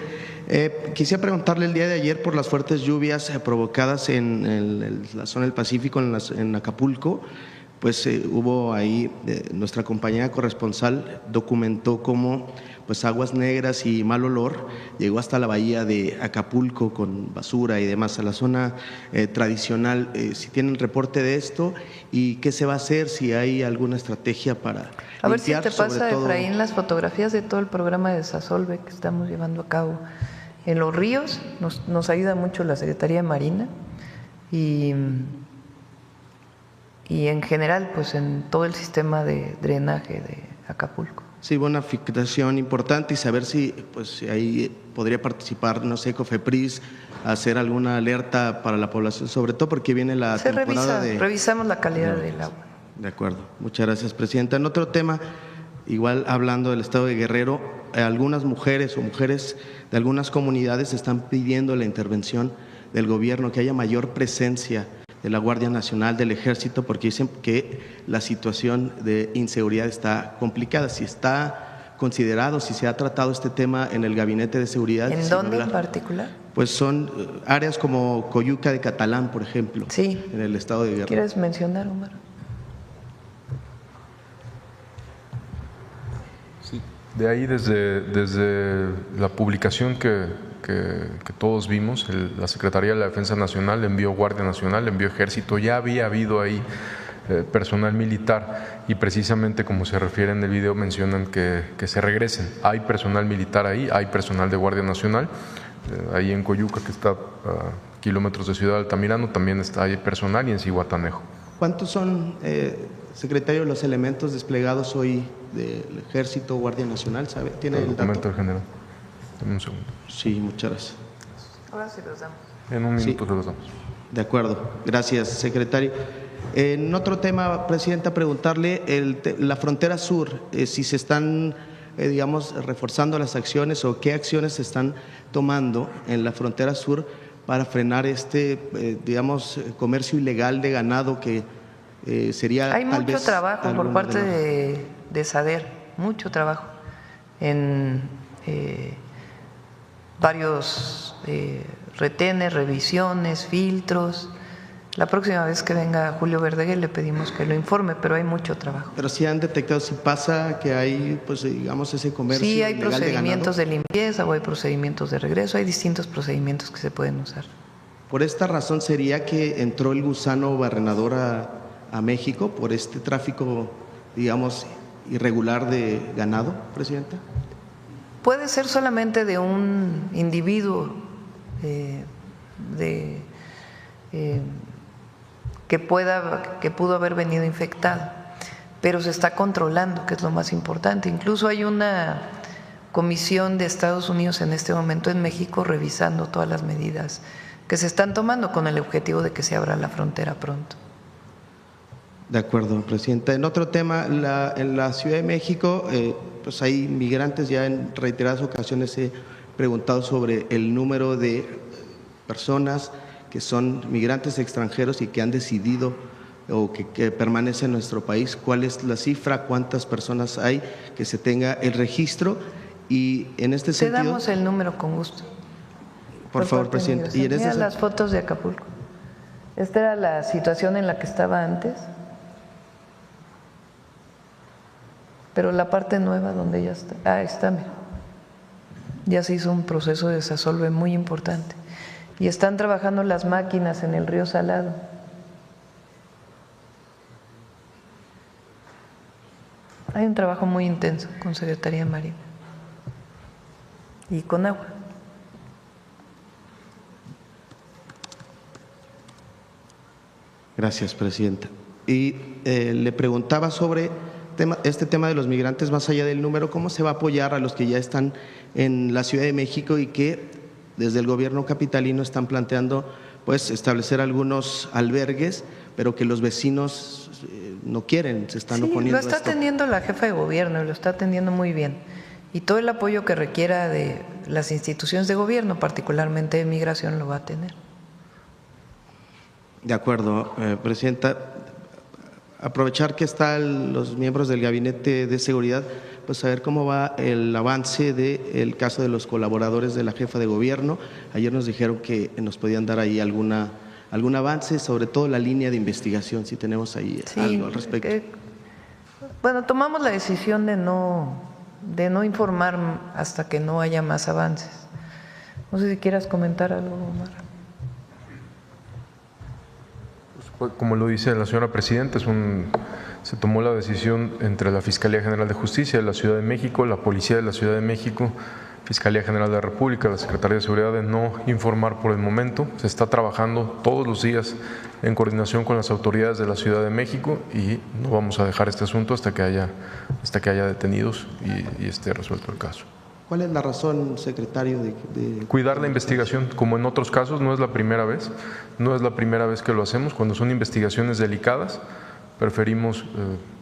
Quisiera preguntarle el día de ayer por las fuertes lluvias provocadas en la zona del Pacífico, en Acapulco. Pues hubo ahí, nuestra compañera corresponsal documentó cómo pues aguas negras y mal olor llegó hasta la bahía de Acapulco con basura y demás, a la zona tradicional. Si tienen reporte de esto y qué se va a hacer, si hay alguna estrategia para a ver si te pasa, todo… Efraín, las fotografías de todo el programa de Desasolve que estamos llevando a cabo en los ríos. Nos ayuda mucho la Secretaría de Marina y en general pues en todo el sistema de drenaje de Acapulco. Sí, una afectación importante y saber si pues ahí podría participar, no sé, Cofepris, hacer alguna alerta para la población, sobre todo porque viene la temporada revisamos la calidad del agua. De acuerdo, muchas gracias, Presidenta. En otro tema, igual hablando del estado de Guerrero, algunas mujeres o mujeres de algunas comunidades están pidiendo la intervención del gobierno, que haya mayor presencia de la Guardia Nacional, del Ejército, porque dicen que la situación de inseguridad está complicada. Si está considerado, si se ha tratado este tema en el Gabinete de Seguridad. ¿En dónde en particular? Pues son áreas como Coyuca de Catalán, por ejemplo, sí, en el estado de Guerrero. ¿Quieres mencionar, Omar? Sí, de ahí desde la publicación que todos vimos, la Secretaría de la Defensa Nacional envió Guardia Nacional, envió Ejército, ya había habido ahí personal militar y precisamente como se refiere en el video mencionan que se regresen. Hay personal militar ahí, hay personal de Guardia Nacional, ahí en Coyuca, que está a kilómetros de Ciudad Altamirano, también hay personal, y en Zihuatanejo. ¿Cuántos son, secretario, los elementos desplegados hoy del Ejército, Guardia Nacional? ¿Sabe? ¿Tiene el documento dato? del general? Dame un segundo. Sí, muchas gracias. Ahora sí los damos. En un minuto sí, se los damos. De acuerdo. Gracias, secretario. En otro tema, Presidenta, preguntarle la frontera sur, si se están, digamos, reforzando las acciones o qué acciones se están tomando en la frontera sur para frenar digamos, comercio ilegal de ganado que sería. Hay mucho trabajo por parte de SADER, mucho trabajo en varios retenes, revisiones, filtros. La próxima vez que venga Julio Verdeguer le pedimos que lo informe, pero hay mucho trabajo. Pero sí han detectado, si pasa que hay, pues digamos, ese comercio sí, hay ilegal procedimientos de limpieza o hay procedimientos de regreso, hay distintos procedimientos que se pueden usar. Por esta razón sería que entró el gusano barrenador a México por este tráfico, digamos, irregular de ganado, Presidenta. Puede ser solamente de un individuo que pudo haber venido infectado, pero se está controlando, que es lo más importante. Incluso hay una comisión de Estados Unidos en este momento en México revisando todas las medidas que se están tomando con el objetivo de que se abra la frontera pronto. De acuerdo, Presidenta. En otro tema, en la Ciudad de México, pues hay migrantes, ya en reiteradas ocasiones he preguntado sobre el número de personas que son migrantes extranjeros y que han decidido o que permanecen en nuestro país. ¿Cuál es la cifra? ¿Cuántas personas hay? Que se tenga el registro. Y en este sentido… Te damos el número con gusto. Por favor, Presidente. Y mira las fotos de Acapulco. Esta era la situación en la que estaba antes, pero la parte nueva donde ya está, está, mira. Ya se hizo un proceso de desasolve muy importante. Y están trabajando las máquinas en el río Salado. Hay un trabajo muy intenso con Secretaría Marina y con agua. Gracias, Presidenta. Y le preguntaba sobre este tema de los migrantes, más allá del número, ¿cómo se va a apoyar a los que ya están en la Ciudad de México y que desde el gobierno capitalino están planteando pues establecer algunos albergues, pero que los vecinos no quieren, se están oponiendo? Lo está atendiendo la jefa de gobierno y lo está atendiendo muy bien. Y todo el apoyo que requiera de las instituciones de gobierno, particularmente de migración, lo va a tener. De acuerdo, Presidenta. Aprovechar que están los miembros del Gabinete de Seguridad, pues saber cómo va el avance del caso de los colaboradores de la jefa de gobierno. Ayer nos dijeron que nos podían dar ahí algún avance, sobre todo la línea de investigación, si tenemos ahí algo al respecto. Bueno, tomamos la decisión de no informar hasta que no haya más avances. No sé si quieras comentar algo, Omar. Como lo dice la señora Presidenta, se tomó la decisión entre la Fiscalía General de Justicia de la Ciudad de México, la Policía de la Ciudad de México, Fiscalía General de la República, la Secretaría de Seguridad, de no informar por el momento. Se está trabajando todos los días en coordinación con las autoridades de la Ciudad de México y no vamos a dejar este asunto hasta que haya detenidos y esté resuelto el caso. ¿Cuál es la razón, secretario, de cuidar la investigación? Como en otros casos, no es la primera vez que lo hacemos. Cuando son investigaciones delicadas, preferimos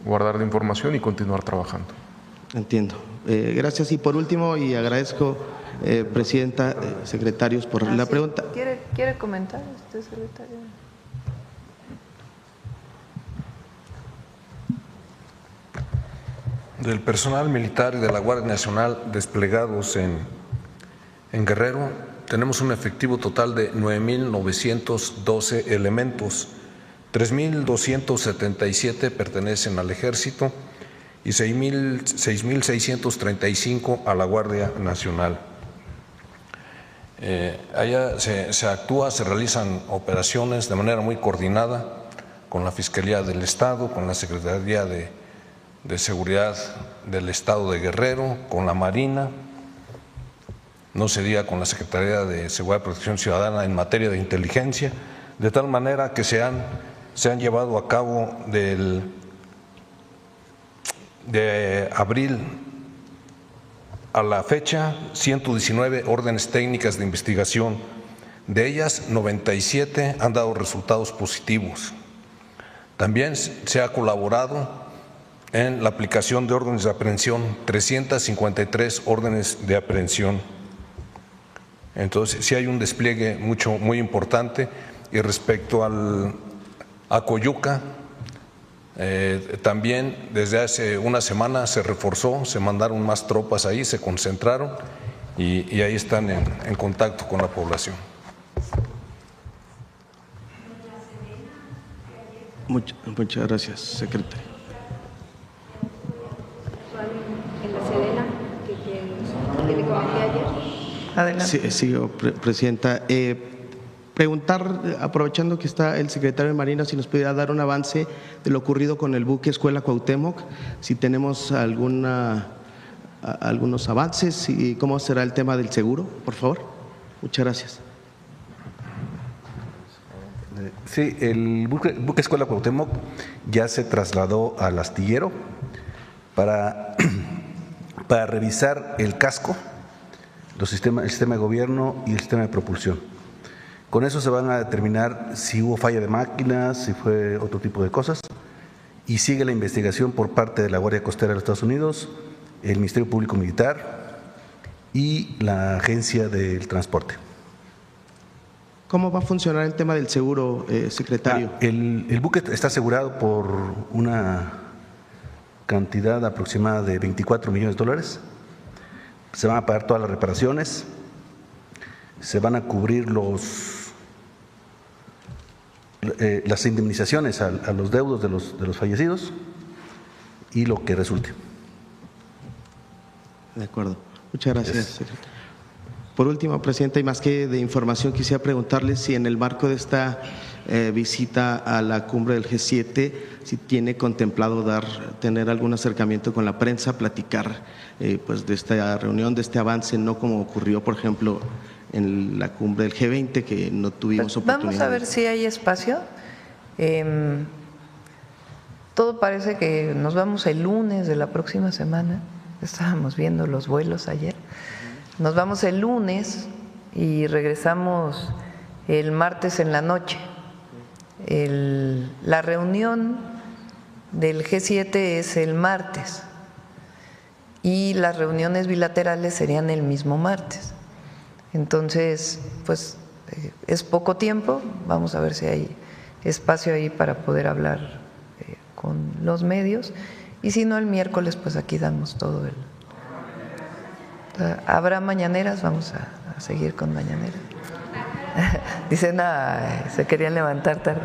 guardar la información y continuar trabajando. Entiendo. Gracias. Y por último, y agradezco, Presidenta, secretarios, por la pregunta. ¿Quiere comentar, secretario? Del personal militar y de la Guardia Nacional desplegados en Guerrero, tenemos un efectivo total de 9.912 elementos, 3.277 pertenecen al Ejército y 6.635 a la Guardia Nacional. Allá se actúa, se realizan operaciones de manera muy coordinada con la Fiscalía del Estado, con la Secretaría de Seguridad del Estado de Guerrero, con la Marina, no se diga con la Secretaría de Seguridad y Protección Ciudadana en materia de inteligencia, de tal manera que se han llevado a cabo de abril a la fecha 119 órdenes técnicas de investigación, de ellas 97 han dado resultados positivos. También se ha colaborado en la aplicación de órdenes de aprehensión, 353 órdenes de aprehensión. Entonces, sí hay un despliegue muy importante. Y respecto a Coyuca, también desde hace una semana se reforzó, se mandaron más tropas ahí, se concentraron y ahí están en contacto con la población. Muchas gracias, secretario. En la Sedena, que le comenté ayer. Adelante. Sí, Presidenta. Preguntar, aprovechando que está el secretario de Marina, si nos pudiera dar un avance de lo ocurrido con el buque Escuela Cuauhtémoc, si tenemos algunos avances y cómo será el tema del seguro, por favor. Muchas gracias. Sí, el buque Escuela Cuauhtémoc ya se trasladó al astillero para revisar el casco, el sistema de gobierno y el sistema de propulsión. Con eso se van a determinar si hubo falla de máquinas, si fue otro tipo de cosas, y sigue la investigación por parte de la Guardia Costera de los Estados Unidos, el Ministerio Público Militar y la Agencia del Transporte. ¿Cómo va a funcionar el tema del seguro, secretario? El buque está asegurado por una cantidad aproximada de $24 millones. Se van a pagar todas las reparaciones, se van a cubrir las indemnizaciones a los deudos de los fallecidos y lo que resulte. De acuerdo. Muchas gracias, secretario. Por último, Presidenta, y más que de información, quisiera preguntarle si en el marco de esta visita a la cumbre del G7, si tiene contemplado tener algún acercamiento con la prensa, platicar pues de esta reunión, de este avance, no como ocurrió, por ejemplo, en la cumbre del G20, que no tuvimos oportunidad. Vamos a ver si hay espacio. Todo parece que nos vamos el lunes de la próxima semana. Estábamos viendo los vuelos ayer. Nos vamos el lunes y regresamos el martes en la noche. La reunión del G7 es el martes y las reuniones bilaterales serían el mismo martes. Entonces, pues es poco tiempo, vamos a ver si hay espacio ahí para poder hablar con los medios, y si no, el miércoles pues aquí damos todo habrá mañaneras, vamos a seguir con mañaneras. Dicen, se querían levantar tarde.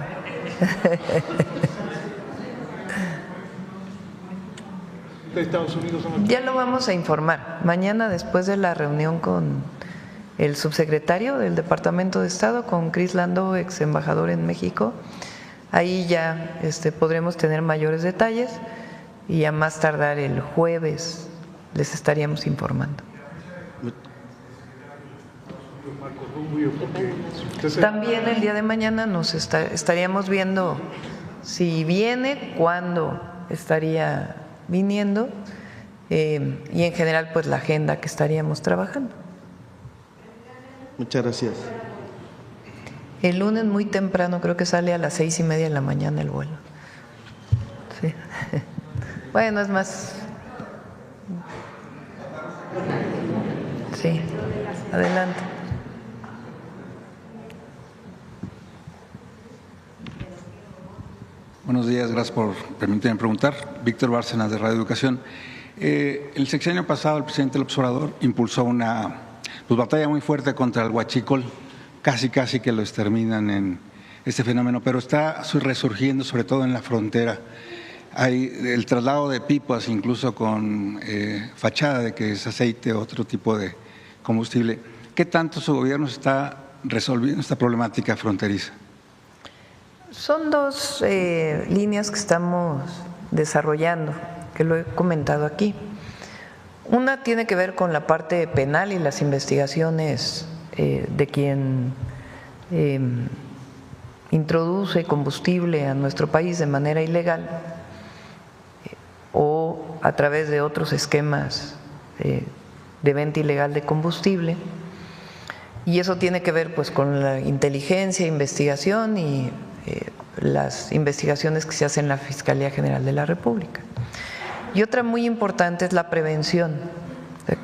Ya lo vamos a informar mañana después de la reunión con el subsecretario del Departamento de Estado, con Cris Landó, ex embajador en México. Ahí ya podremos tener mayores detalles y a más tardar el jueves les estaríamos informando. También el día de mañana nos estaríamos viendo si viene, cuándo estaría viniendo y en general pues la agenda que estaríamos trabajando. Muchas gracias. El lunes muy temprano, creo que sale a las 6:30 de la mañana el vuelo. Sí. Bueno, es más. Sí, adelante. Buenos días, gracias por permitirme preguntar. Víctor Bárcenas, de Radio Educación. El sexenio pasado el presidente López Obrador impulsó una batalla muy fuerte contra el huachicol, casi que lo exterminan en este fenómeno, pero está resurgiendo sobre todo en la frontera. Hay el traslado de pipas incluso con fachada de que es aceite o otro tipo de combustible. ¿Qué tanto su gobierno está resolviendo esta problemática fronteriza? Son dos líneas que estamos desarrollando, que lo he comentado aquí. Una tiene que ver con la parte penal y las investigaciones de quien introduce combustible a nuestro país de manera ilegal o a través de otros esquemas de venta ilegal de combustible. Y eso tiene que ver pues con la inteligencia, investigación y las investigaciones que se hacen en la Fiscalía General de la República. Y otra muy importante es la prevención.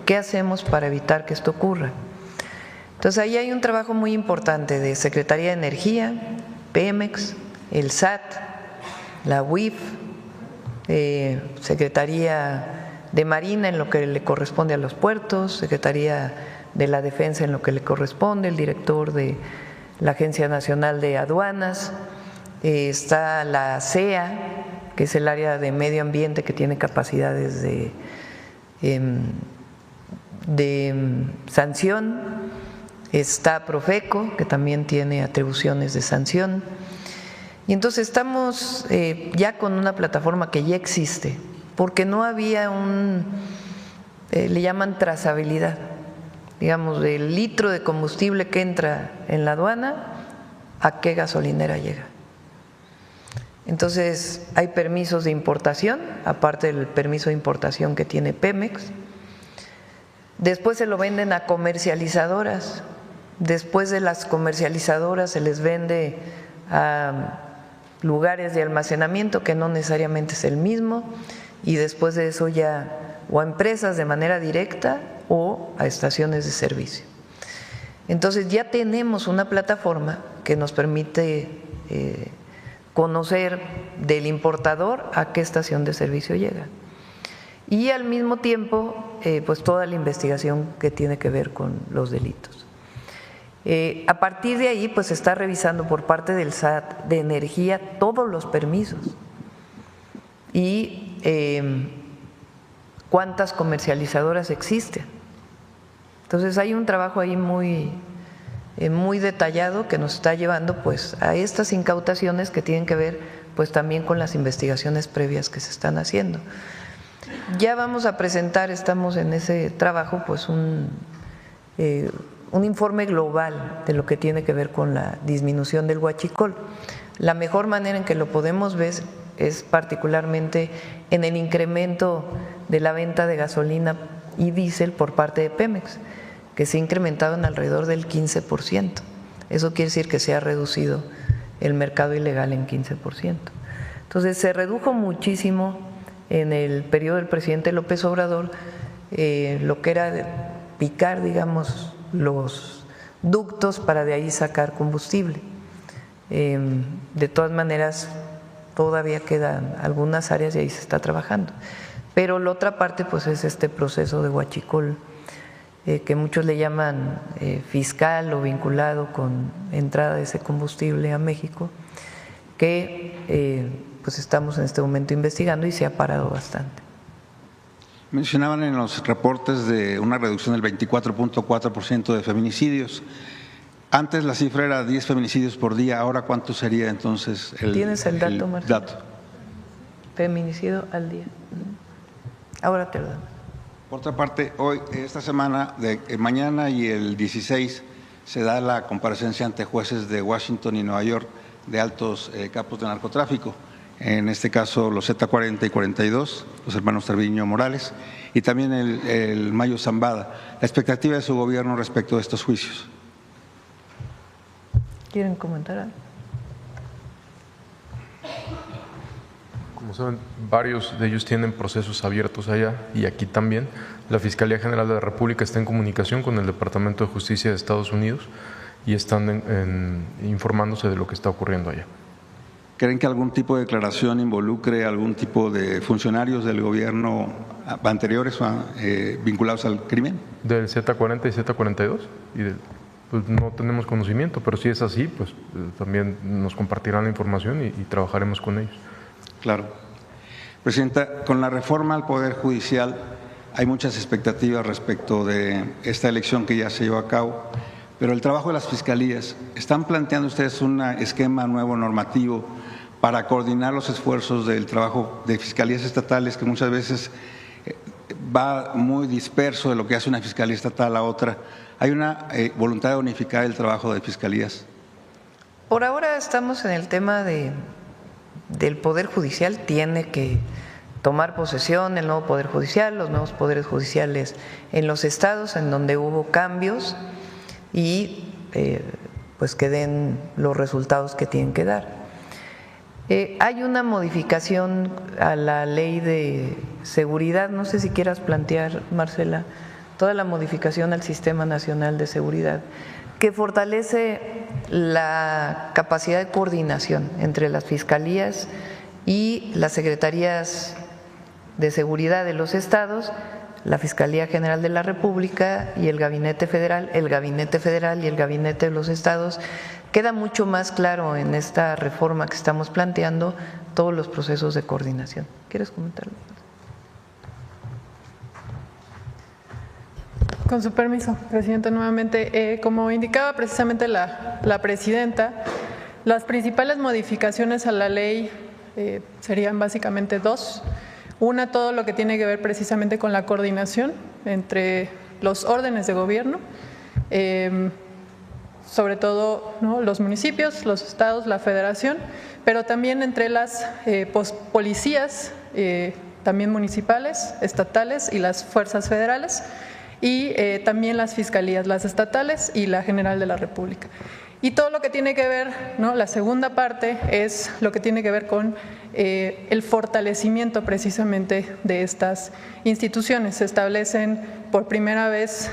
¿Qué hacemos para evitar que esto ocurra? Entonces ahí hay un trabajo muy importante de Secretaría de Energía, Pemex, el SAT, la UIF, Secretaría de Marina en lo que le corresponde a los puertos, Secretaría de la Defensa en lo que le corresponde, el director de la Agencia Nacional de Aduanas, está la CEA, que es el área de medio ambiente que tiene capacidades de sanción, está Profeco, que también tiene atribuciones de sanción, y entonces estamos ya con una plataforma que ya existe, porque no había le llaman trazabilidad, digamos, del litro de combustible que entra en la aduana, ¿a qué gasolinera llega? Entonces hay permisos de importación, aparte del permiso de importación que tiene Pemex. Después se lo venden a comercializadoras. Después de las comercializadoras se les vende a lugares de almacenamiento que no necesariamente es el mismo, y después de eso ya o a empresas de manera directa o a estaciones de servicio. Entonces ya tenemos una plataforma que nos permite conocer del importador a qué estación de servicio llega. Y al mismo tiempo, pues toda la investigación que tiene que ver con los delitos. A partir de ahí, pues se está revisando por parte del SAT de Energía todos los permisos y cuántas comercializadoras existen. Entonces hay un trabajo ahí muy detallado que nos está llevando pues a estas incautaciones que tienen que ver pues también con las investigaciones previas que se están haciendo. Ya vamos a presentar, estamos en ese trabajo, pues un informe global de lo que tiene que ver con la disminución del huachicol. La mejor manera en que lo podemos ver es particularmente en el incremento de la venta de gasolina y diésel por parte de Pemex, que se ha incrementado en alrededor del 15%. Eso quiere decir que se ha reducido el mercado ilegal en 15%. Entonces se redujo muchísimo en el periodo del presidente López Obrador lo que era picar, digamos, los ductos para de ahí sacar combustible. De todas maneras, todavía quedan algunas áreas y ahí se está trabajando. Pero la otra parte pues es este proceso de huachicol, que muchos le llaman fiscal o vinculado con entrada de ese combustible a México, que pues estamos en este momento investigando y se ha parado bastante. Mencionaban en los reportes de una reducción del 24.4% de feminicidios. Antes la cifra era 10 feminicidios por día, ahora ¿cuánto sería entonces el ¿Tienes el dato, Marcelo? dato? Feminicidio al día. Ahora te lo damos. Por otra parte, hoy, esta semana, mañana y el 16, se da la comparecencia ante jueces de Washington y Nueva York de altos capos de narcotráfico, en este caso los Z40 y 42, los hermanos Treviño Morales, y también el Mayo Zambada. La expectativa de su gobierno respecto de estos juicios. ¿Quieren comentar algo? Como saben, varios de ellos tienen procesos abiertos allá y aquí también. La Fiscalía General de la República está en comunicación con el Departamento de Justicia de Estados Unidos y están informándose de lo que está ocurriendo allá. ¿Creen que algún tipo de declaración involucre algún tipo de funcionarios del gobierno anteriores vinculados al crimen? Del Z40 y Z42, pues no tenemos conocimiento, pero si es así, pues también nos compartirán la información y trabajaremos con ellos. Claro. Presidenta, con la reforma al Poder Judicial hay muchas expectativas respecto de esta elección que ya se llevó a cabo, pero el trabajo de las fiscalías, ¿están planteando ustedes un esquema nuevo normativo para coordinar los esfuerzos del trabajo de fiscalías estatales, que muchas veces va muy disperso de lo que hace una fiscalía estatal a otra? ¿Hay una voluntad de unificar el trabajo de fiscalías? Por ahora estamos en el tema del Poder Judicial. Tiene que tomar posesión el nuevo Poder Judicial, los nuevos poderes judiciales en los estados en donde hubo cambios y pues que den los resultados que tienen que dar. Hay una modificación a la ley de seguridad, no sé si quieras plantear, Marcela, toda la modificación al Sistema Nacional de Seguridad, que fortalece la capacidad de coordinación entre las fiscalías y las secretarías de seguridad de los estados, la Fiscalía General de la República y el Gabinete Federal y el Gabinete de los estados. Queda mucho más claro en esta reforma que estamos planteando todos los procesos de coordinación. ¿Quieres comentarlo? Con su permiso, Presidenta, nuevamente, como indicaba precisamente la Presidenta, las principales modificaciones a la ley serían básicamente dos. Una, todo lo que tiene que ver precisamente con la coordinación entre los órdenes de gobierno, sobre todo, ¿no?, los municipios, los estados, la federación, pero también entre las policías, también municipales, estatales y las fuerzas federales, y también las fiscalías, las estatales y la General de la República. Y todo lo que tiene que ver, ¿no?, la segunda parte es lo que tiene que ver con el fortalecimiento precisamente de estas instituciones. Se establecen por primera vez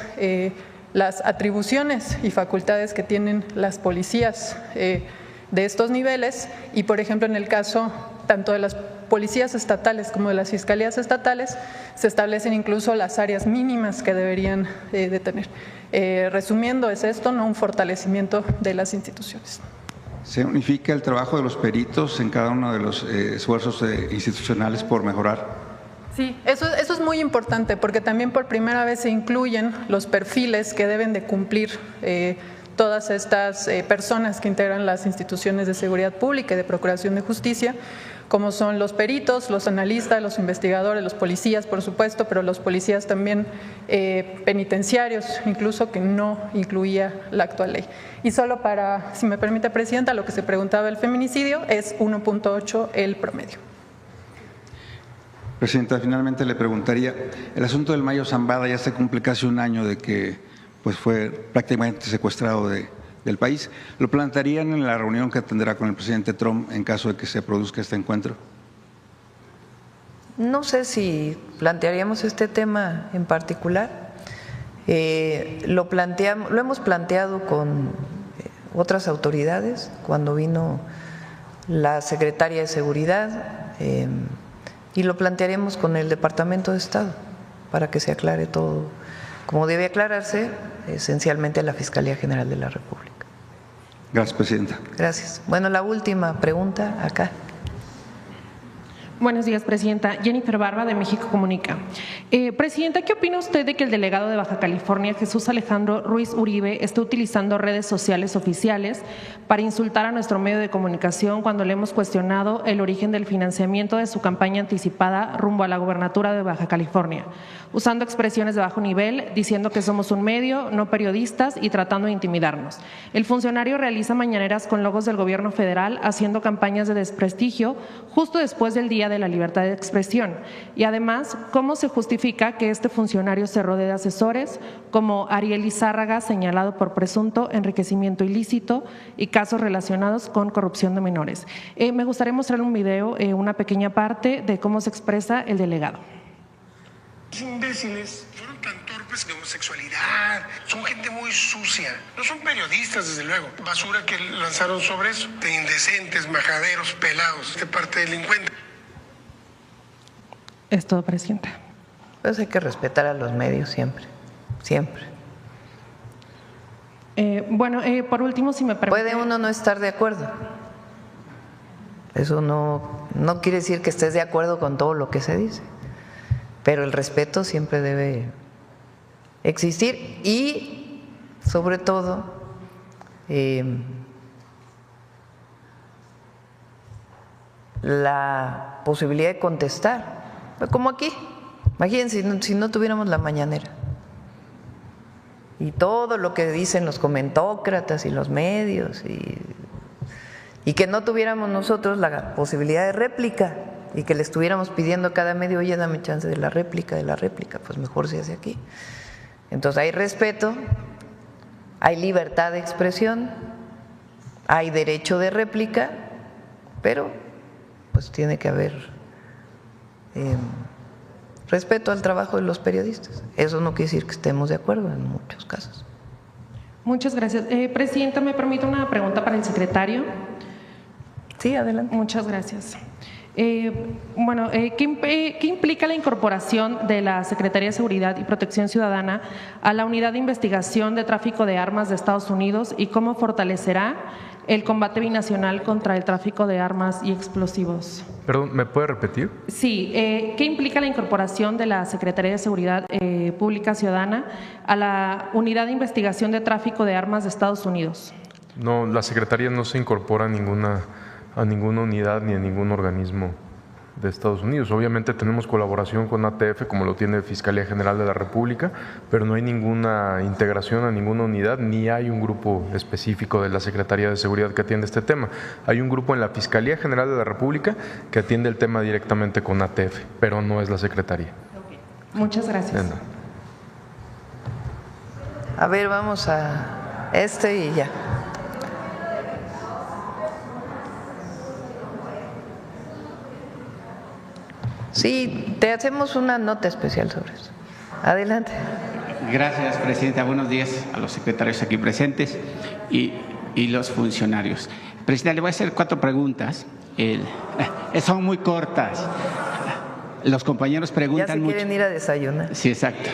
las atribuciones y facultades que tienen las policías de estos niveles y, por ejemplo, en el caso tanto de las policías estatales como de las fiscalías estatales, se establecen incluso las áreas mínimas que deberían de tener. Resumiendo, es esto, ¿no?, un fortalecimiento de las instituciones. ¿Se unifica el trabajo de los peritos en cada uno de los esfuerzos institucionales por mejorar? Sí, eso es muy importante porque también por primera vez se incluyen los perfiles que deben de cumplir todas estas personas que integran las instituciones de seguridad pública y de procuración de justicia, como son los peritos, los analistas, los investigadores, los policías, por supuesto, pero los policías también penitenciarios, incluso, que no incluía la actual ley. Y solo para, si me permite, Presidenta, lo que se preguntaba el feminicidio es 1.8 el promedio. Presidenta, finalmente le preguntaría, el asunto del Mayo Zambada ya se cumple casi un año de que pues fue prácticamente secuestrado del país. ¿Lo plantearían en la reunión que tendrá con el presidente Trump en caso de que se produzca este encuentro? No sé si plantearíamos este tema en particular. Lo hemos planteado con otras autoridades cuando vino la secretaria de Seguridad y lo plantearemos con el Departamento de Estado para que se aclare todo como debe aclararse, esencialmente a la Fiscalía General de la República. Gracias, Presidenta. Gracias. Bueno, la última pregunta acá. Buenos días, Presidenta. Jennifer Barba, de México Comunica. Presidenta, ¿qué opina usted de que el delegado de Baja California, Jesús Alejandro Ruiz Uribe, esté utilizando redes sociales oficiales para insultar a nuestro medio de comunicación cuando le hemos cuestionado el origen del financiamiento de su campaña anticipada rumbo a la gobernatura de Baja California, usando expresiones de bajo nivel, diciendo que somos un medio, no periodistas, y tratando de intimidarnos? El funcionario realiza mañaneras con logos del gobierno federal, haciendo campañas de desprestigio justo después del Día de la Libertad de Expresión. Y además, ¿cómo se justifica que este funcionario se rodee de asesores como Ariel Izárraga, señalado por presunto enriquecimiento ilícito y casos relacionados con corrupción de menores? Me gustaría mostrarle un video, una pequeña parte de cómo se expresa el delegado. Los imbéciles fueron tan torpes temas de homosexualidad. Son gente muy sucia. No son periodistas, desde luego. Basura que lanzaron sobre eso. De indecentes, majaderos, pelados, de parte delincuente. Es todo, presidenta. Pues hay que respetar a los medios siempre, siempre. Por último, si me permite… Puede uno no estar de acuerdo. Eso no quiere decir que estés de acuerdo con todo lo que se dice, pero el respeto siempre debe existir y, sobre todo, la posibilidad de contestar, como aquí. Imagínense si no tuviéramos la mañanera y todo lo que dicen los comentócratas y los medios y que no tuviéramos nosotros la posibilidad de réplica y que le estuviéramos pidiendo cada medio, oye, dame chance de la réplica, pues mejor se hace aquí. Entonces hay respeto, hay libertad de expresión, hay derecho de réplica, pero pues tiene que haber respeto al trabajo de los periodistas. Eso no quiere decir que estemos de acuerdo en muchos casos. Muchas gracias. Presidenta, ¿me permite una pregunta para el secretario? Sí, adelante. Muchas gracias. ¿Qué implica la incorporación de la Secretaría de Seguridad y Protección Ciudadana a la Unidad de Investigación de Tráfico de Armas de Estados Unidos y cómo fortalecerá el combate binacional contra el tráfico de armas y explosivos? Perdón, ¿me puede repetir? Sí, ¿qué implica la incorporación de la Secretaría de Seguridad Pública Ciudadana a la Unidad de Investigación de Tráfico de Armas de Estados Unidos? No, la Secretaría no se incorpora a ninguna unidad ni a ningún organismo de Estados Unidos. Obviamente tenemos colaboración con ATF, como lo tiene Fiscalía General de la República, pero no hay ninguna integración a ninguna unidad, ni hay un grupo específico de la Secretaría de Seguridad que atiende este tema. Hay un grupo en la Fiscalía General de la República que atiende el tema directamente con ATF, pero no es la Secretaría. Muchas gracias. A ver, vamos a y ya. Sí, te hacemos una nota especial sobre eso. Adelante. Gracias, presidenta. Buenos días a los secretarios aquí presentes y los funcionarios. Presidenta, le voy a hacer 4 preguntas. Son muy cortas. Los compañeros preguntan ya se mucho. Quieren ir a desayunar. Sí, exacto.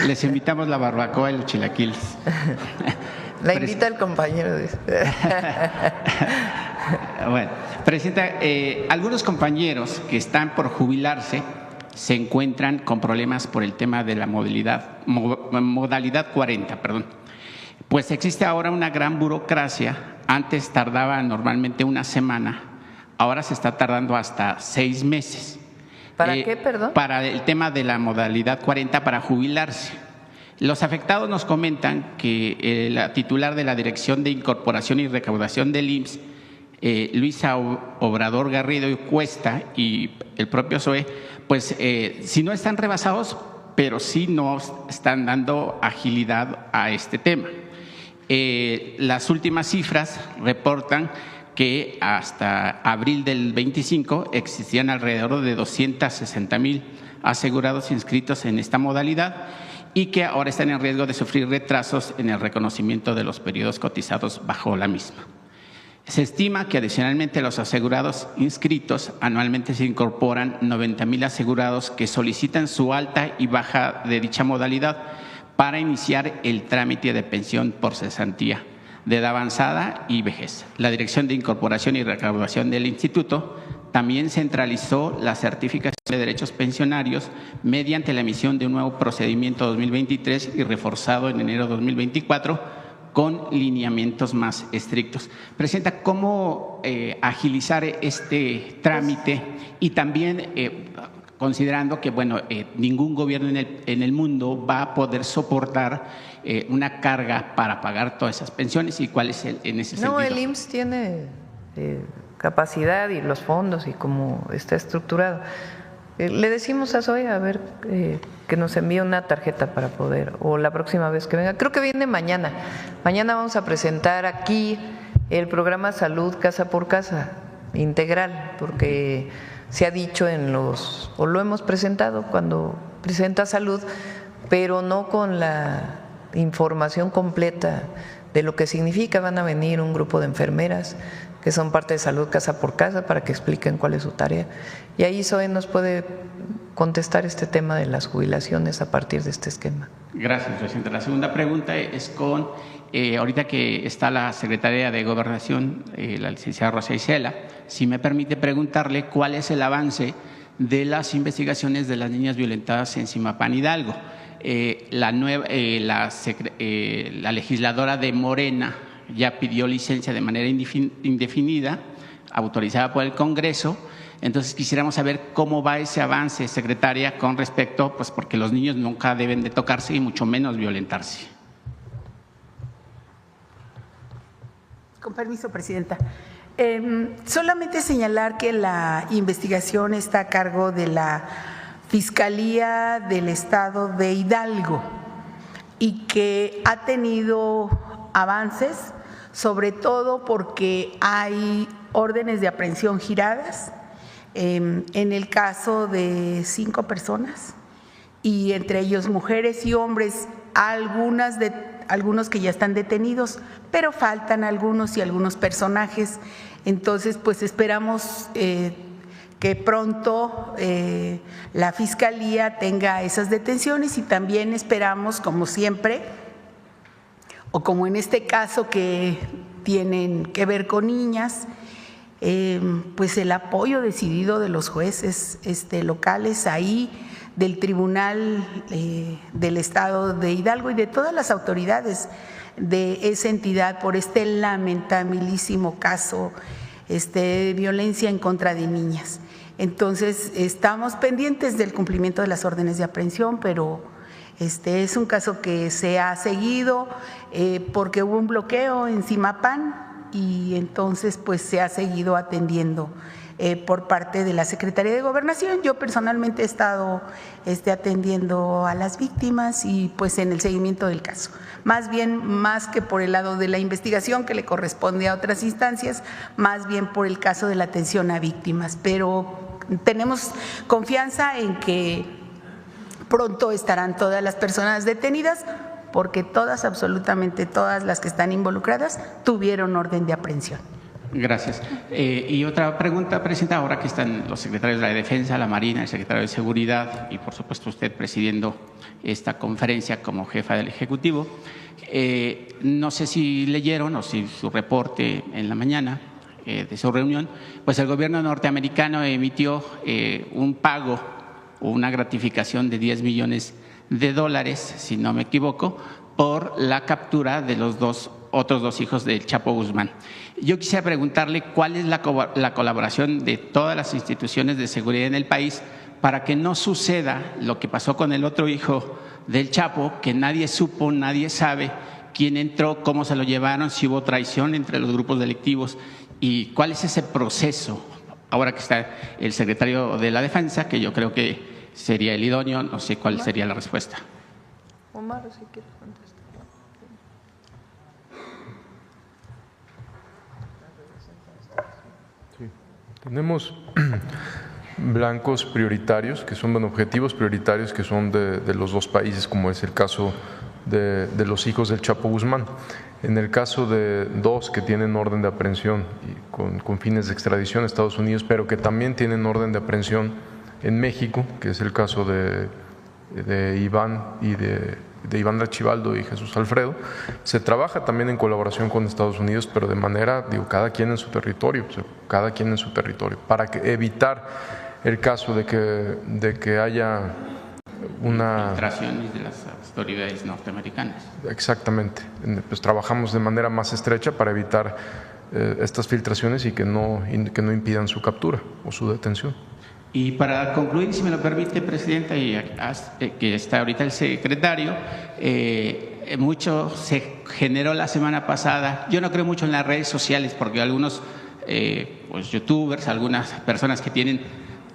Les invitamos la barbacoa y los chilaquiles. La invita el compañero. Bueno, presidenta, algunos compañeros que están por jubilarse se encuentran con problemas por el tema de la modalidad 40, Pues existe ahora una gran burocracia. Antes tardaba normalmente una semana, ahora se está tardando hasta 6 meses. ¿Para qué, perdón? Para el tema de la modalidad 40 para jubilarse. Los afectados nos comentan que la titular de la Dirección de Incorporación y Recaudación del IMSS, Luisa Obrador Garrido y Cuesta, y el propio SOE, pues si no están rebasados, pero sí no están dando agilidad a este tema. Las últimas cifras reportan que hasta abril del 25 existían alrededor de 260,000 asegurados inscritos en esta modalidad y que ahora están en riesgo de sufrir retrasos en el reconocimiento de los periodos cotizados bajo la misma. Se estima que adicionalmente los asegurados inscritos anualmente se incorporan 90,000 asegurados que solicitan su alta y baja de dicha modalidad para iniciar el trámite de pensión por cesantía de edad avanzada y vejez. La Dirección de Incorporación y Recaudación del Instituto también centralizó la certificación de derechos pensionarios mediante la emisión de un nuevo procedimiento 2023 y reforzado en enero de 2024 con lineamientos más estrictos. Presidenta, ¿cómo agilizar este trámite? Y también considerando que ningún gobierno en el mundo va a poder soportar una carga para pagar todas esas pensiones, y cuál es en ese sentido. No, el IMSS tiene capacidad y los fondos y cómo está estructurado. Le decimos a Zoe a ver que nos envíe una tarjeta para poder, o la próxima vez que venga. Creo que viene mañana. Mañana vamos a presentar aquí el programa Salud Casa por Casa integral, porque se ha dicho o lo hemos presentado cuando presenta Salud, pero no con la información completa de lo que significa. Van a venir un grupo de enfermeras que son parte de Salud Casa por Casa para que expliquen cuál es su tarea. Y ahí Zoe nos puede contestar este tema de las jubilaciones a partir de este esquema. Gracias, presidenta. La segunda pregunta es con, ahorita que está la secretaria de Gobernación, la licenciada Rosa Isela, si me permite preguntarle cuál es el avance de las investigaciones de las niñas violentadas en Zimapán, Hidalgo. La legisladora de Morena ya pidió licencia de manera indefinida, autorizada por el Congreso. Entonces quisiéramos saber cómo va ese avance, secretaria, con respecto, pues porque los niños nunca deben de tocarse y mucho menos violentarse. Con permiso, presidenta. Solamente señalar que la investigación está a cargo de la Fiscalía del Estado de Hidalgo y que ha tenido avances, sobre todo porque hay órdenes de aprehensión giradas en el caso de 5 personas y entre ellos mujeres y hombres, algunos que ya están detenidos, pero faltan algunos y algunos personajes. Entonces, pues esperamos que pronto la Fiscalía tenga esas detenciones y también esperamos, como siempre, o como en este caso que tienen que ver con niñas, pues el apoyo decidido de los jueces locales ahí, del Tribunal del Estado de Hidalgo y de todas las autoridades de esa entidad por este lamentabilísimo caso de violencia en contra de niñas. Entonces, estamos pendientes del cumplimiento de las órdenes de aprehensión, pero es un caso que se ha seguido porque hubo un bloqueo en Zimapán y entonces pues se ha seguido atendiendo por parte de la Secretaría de Gobernación. Yo personalmente he estado atendiendo a las víctimas y pues en el seguimiento del caso. Más bien, más que por el lado de la investigación que le corresponde a otras instancias, más bien por el caso de la atención a víctimas. Pero tenemos confianza en que pronto estarán todas las personas detenidas porque todas, absolutamente todas las que están involucradas tuvieron orden de aprehensión. Gracias. Y otra pregunta, presidenta, ahora que están los secretarios de la Defensa, la Marina, el secretario de Seguridad y por supuesto usted presidiendo esta conferencia como jefa del Ejecutivo, no sé si leyeron o si su reporte en la mañana de su reunión, pues el gobierno norteamericano emitió un pago o una gratificación de $10 millones, si no me equivoco, por la captura de los otros dos hijos del Chapo Guzmán. Yo quisiera preguntarle cuál es la colaboración de todas las instituciones de seguridad en el país para que no suceda lo que pasó con el otro hijo del Chapo, que nadie supo, nadie sabe quién entró, cómo se lo llevaron, si hubo traición entre los grupos delictivos y cuál es ese proceso. Ahora que está el secretario de la Defensa, que yo creo que sería el idóneo, no sé cuál sería la respuesta. Omar, si quieres contestar. Sí. Tenemos blancos prioritarios, que son objetivos prioritarios que son de los dos países, como es el caso de los hijos del Chapo Guzmán. En el caso de 2 que tienen orden de aprehensión y con fines de extradición a Estados Unidos, pero que también tienen orden de aprehensión en México, que es el caso de Iván y de Iván Rachivaldo y Jesús Alfredo, se trabaja también en colaboración con Estados Unidos, pero de manera, cada quien en su territorio, para evitar el caso de que haya una filtraciones de las autoridades norteamericanas. Exactamente, pues trabajamos de manera más estrecha para evitar estas filtraciones y que no impidan su captura o su detención. Y para concluir, si me lo permite, presidenta, y que está ahorita el secretario, mucho se generó la semana pasada. Yo no creo mucho en las redes sociales porque algunos pues youtubers, algunas personas que tienen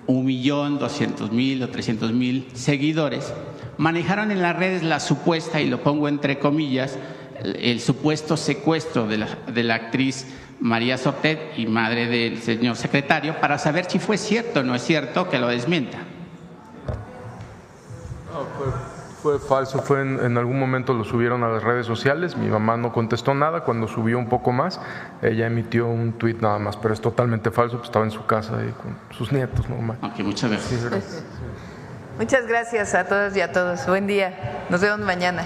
1.200.000 o 300.000 seguidores, manejaron en las redes la supuesta, y lo pongo entre comillas, el supuesto secuestro de la actriz María Sortet y madre del señor secretario, para saber si fue cierto o no es cierto, que lo desmienta. Fue falso, en algún momento lo subieron a las redes sociales, mi mamá no contestó nada, cuando subió un poco más, ella emitió un tuit nada más, pero es totalmente falso, pues estaba en su casa ahí con sus nietos, normal. Ok, muchas gracias. Muchas gracias a todas y a todos. Buen día. Nos vemos mañana.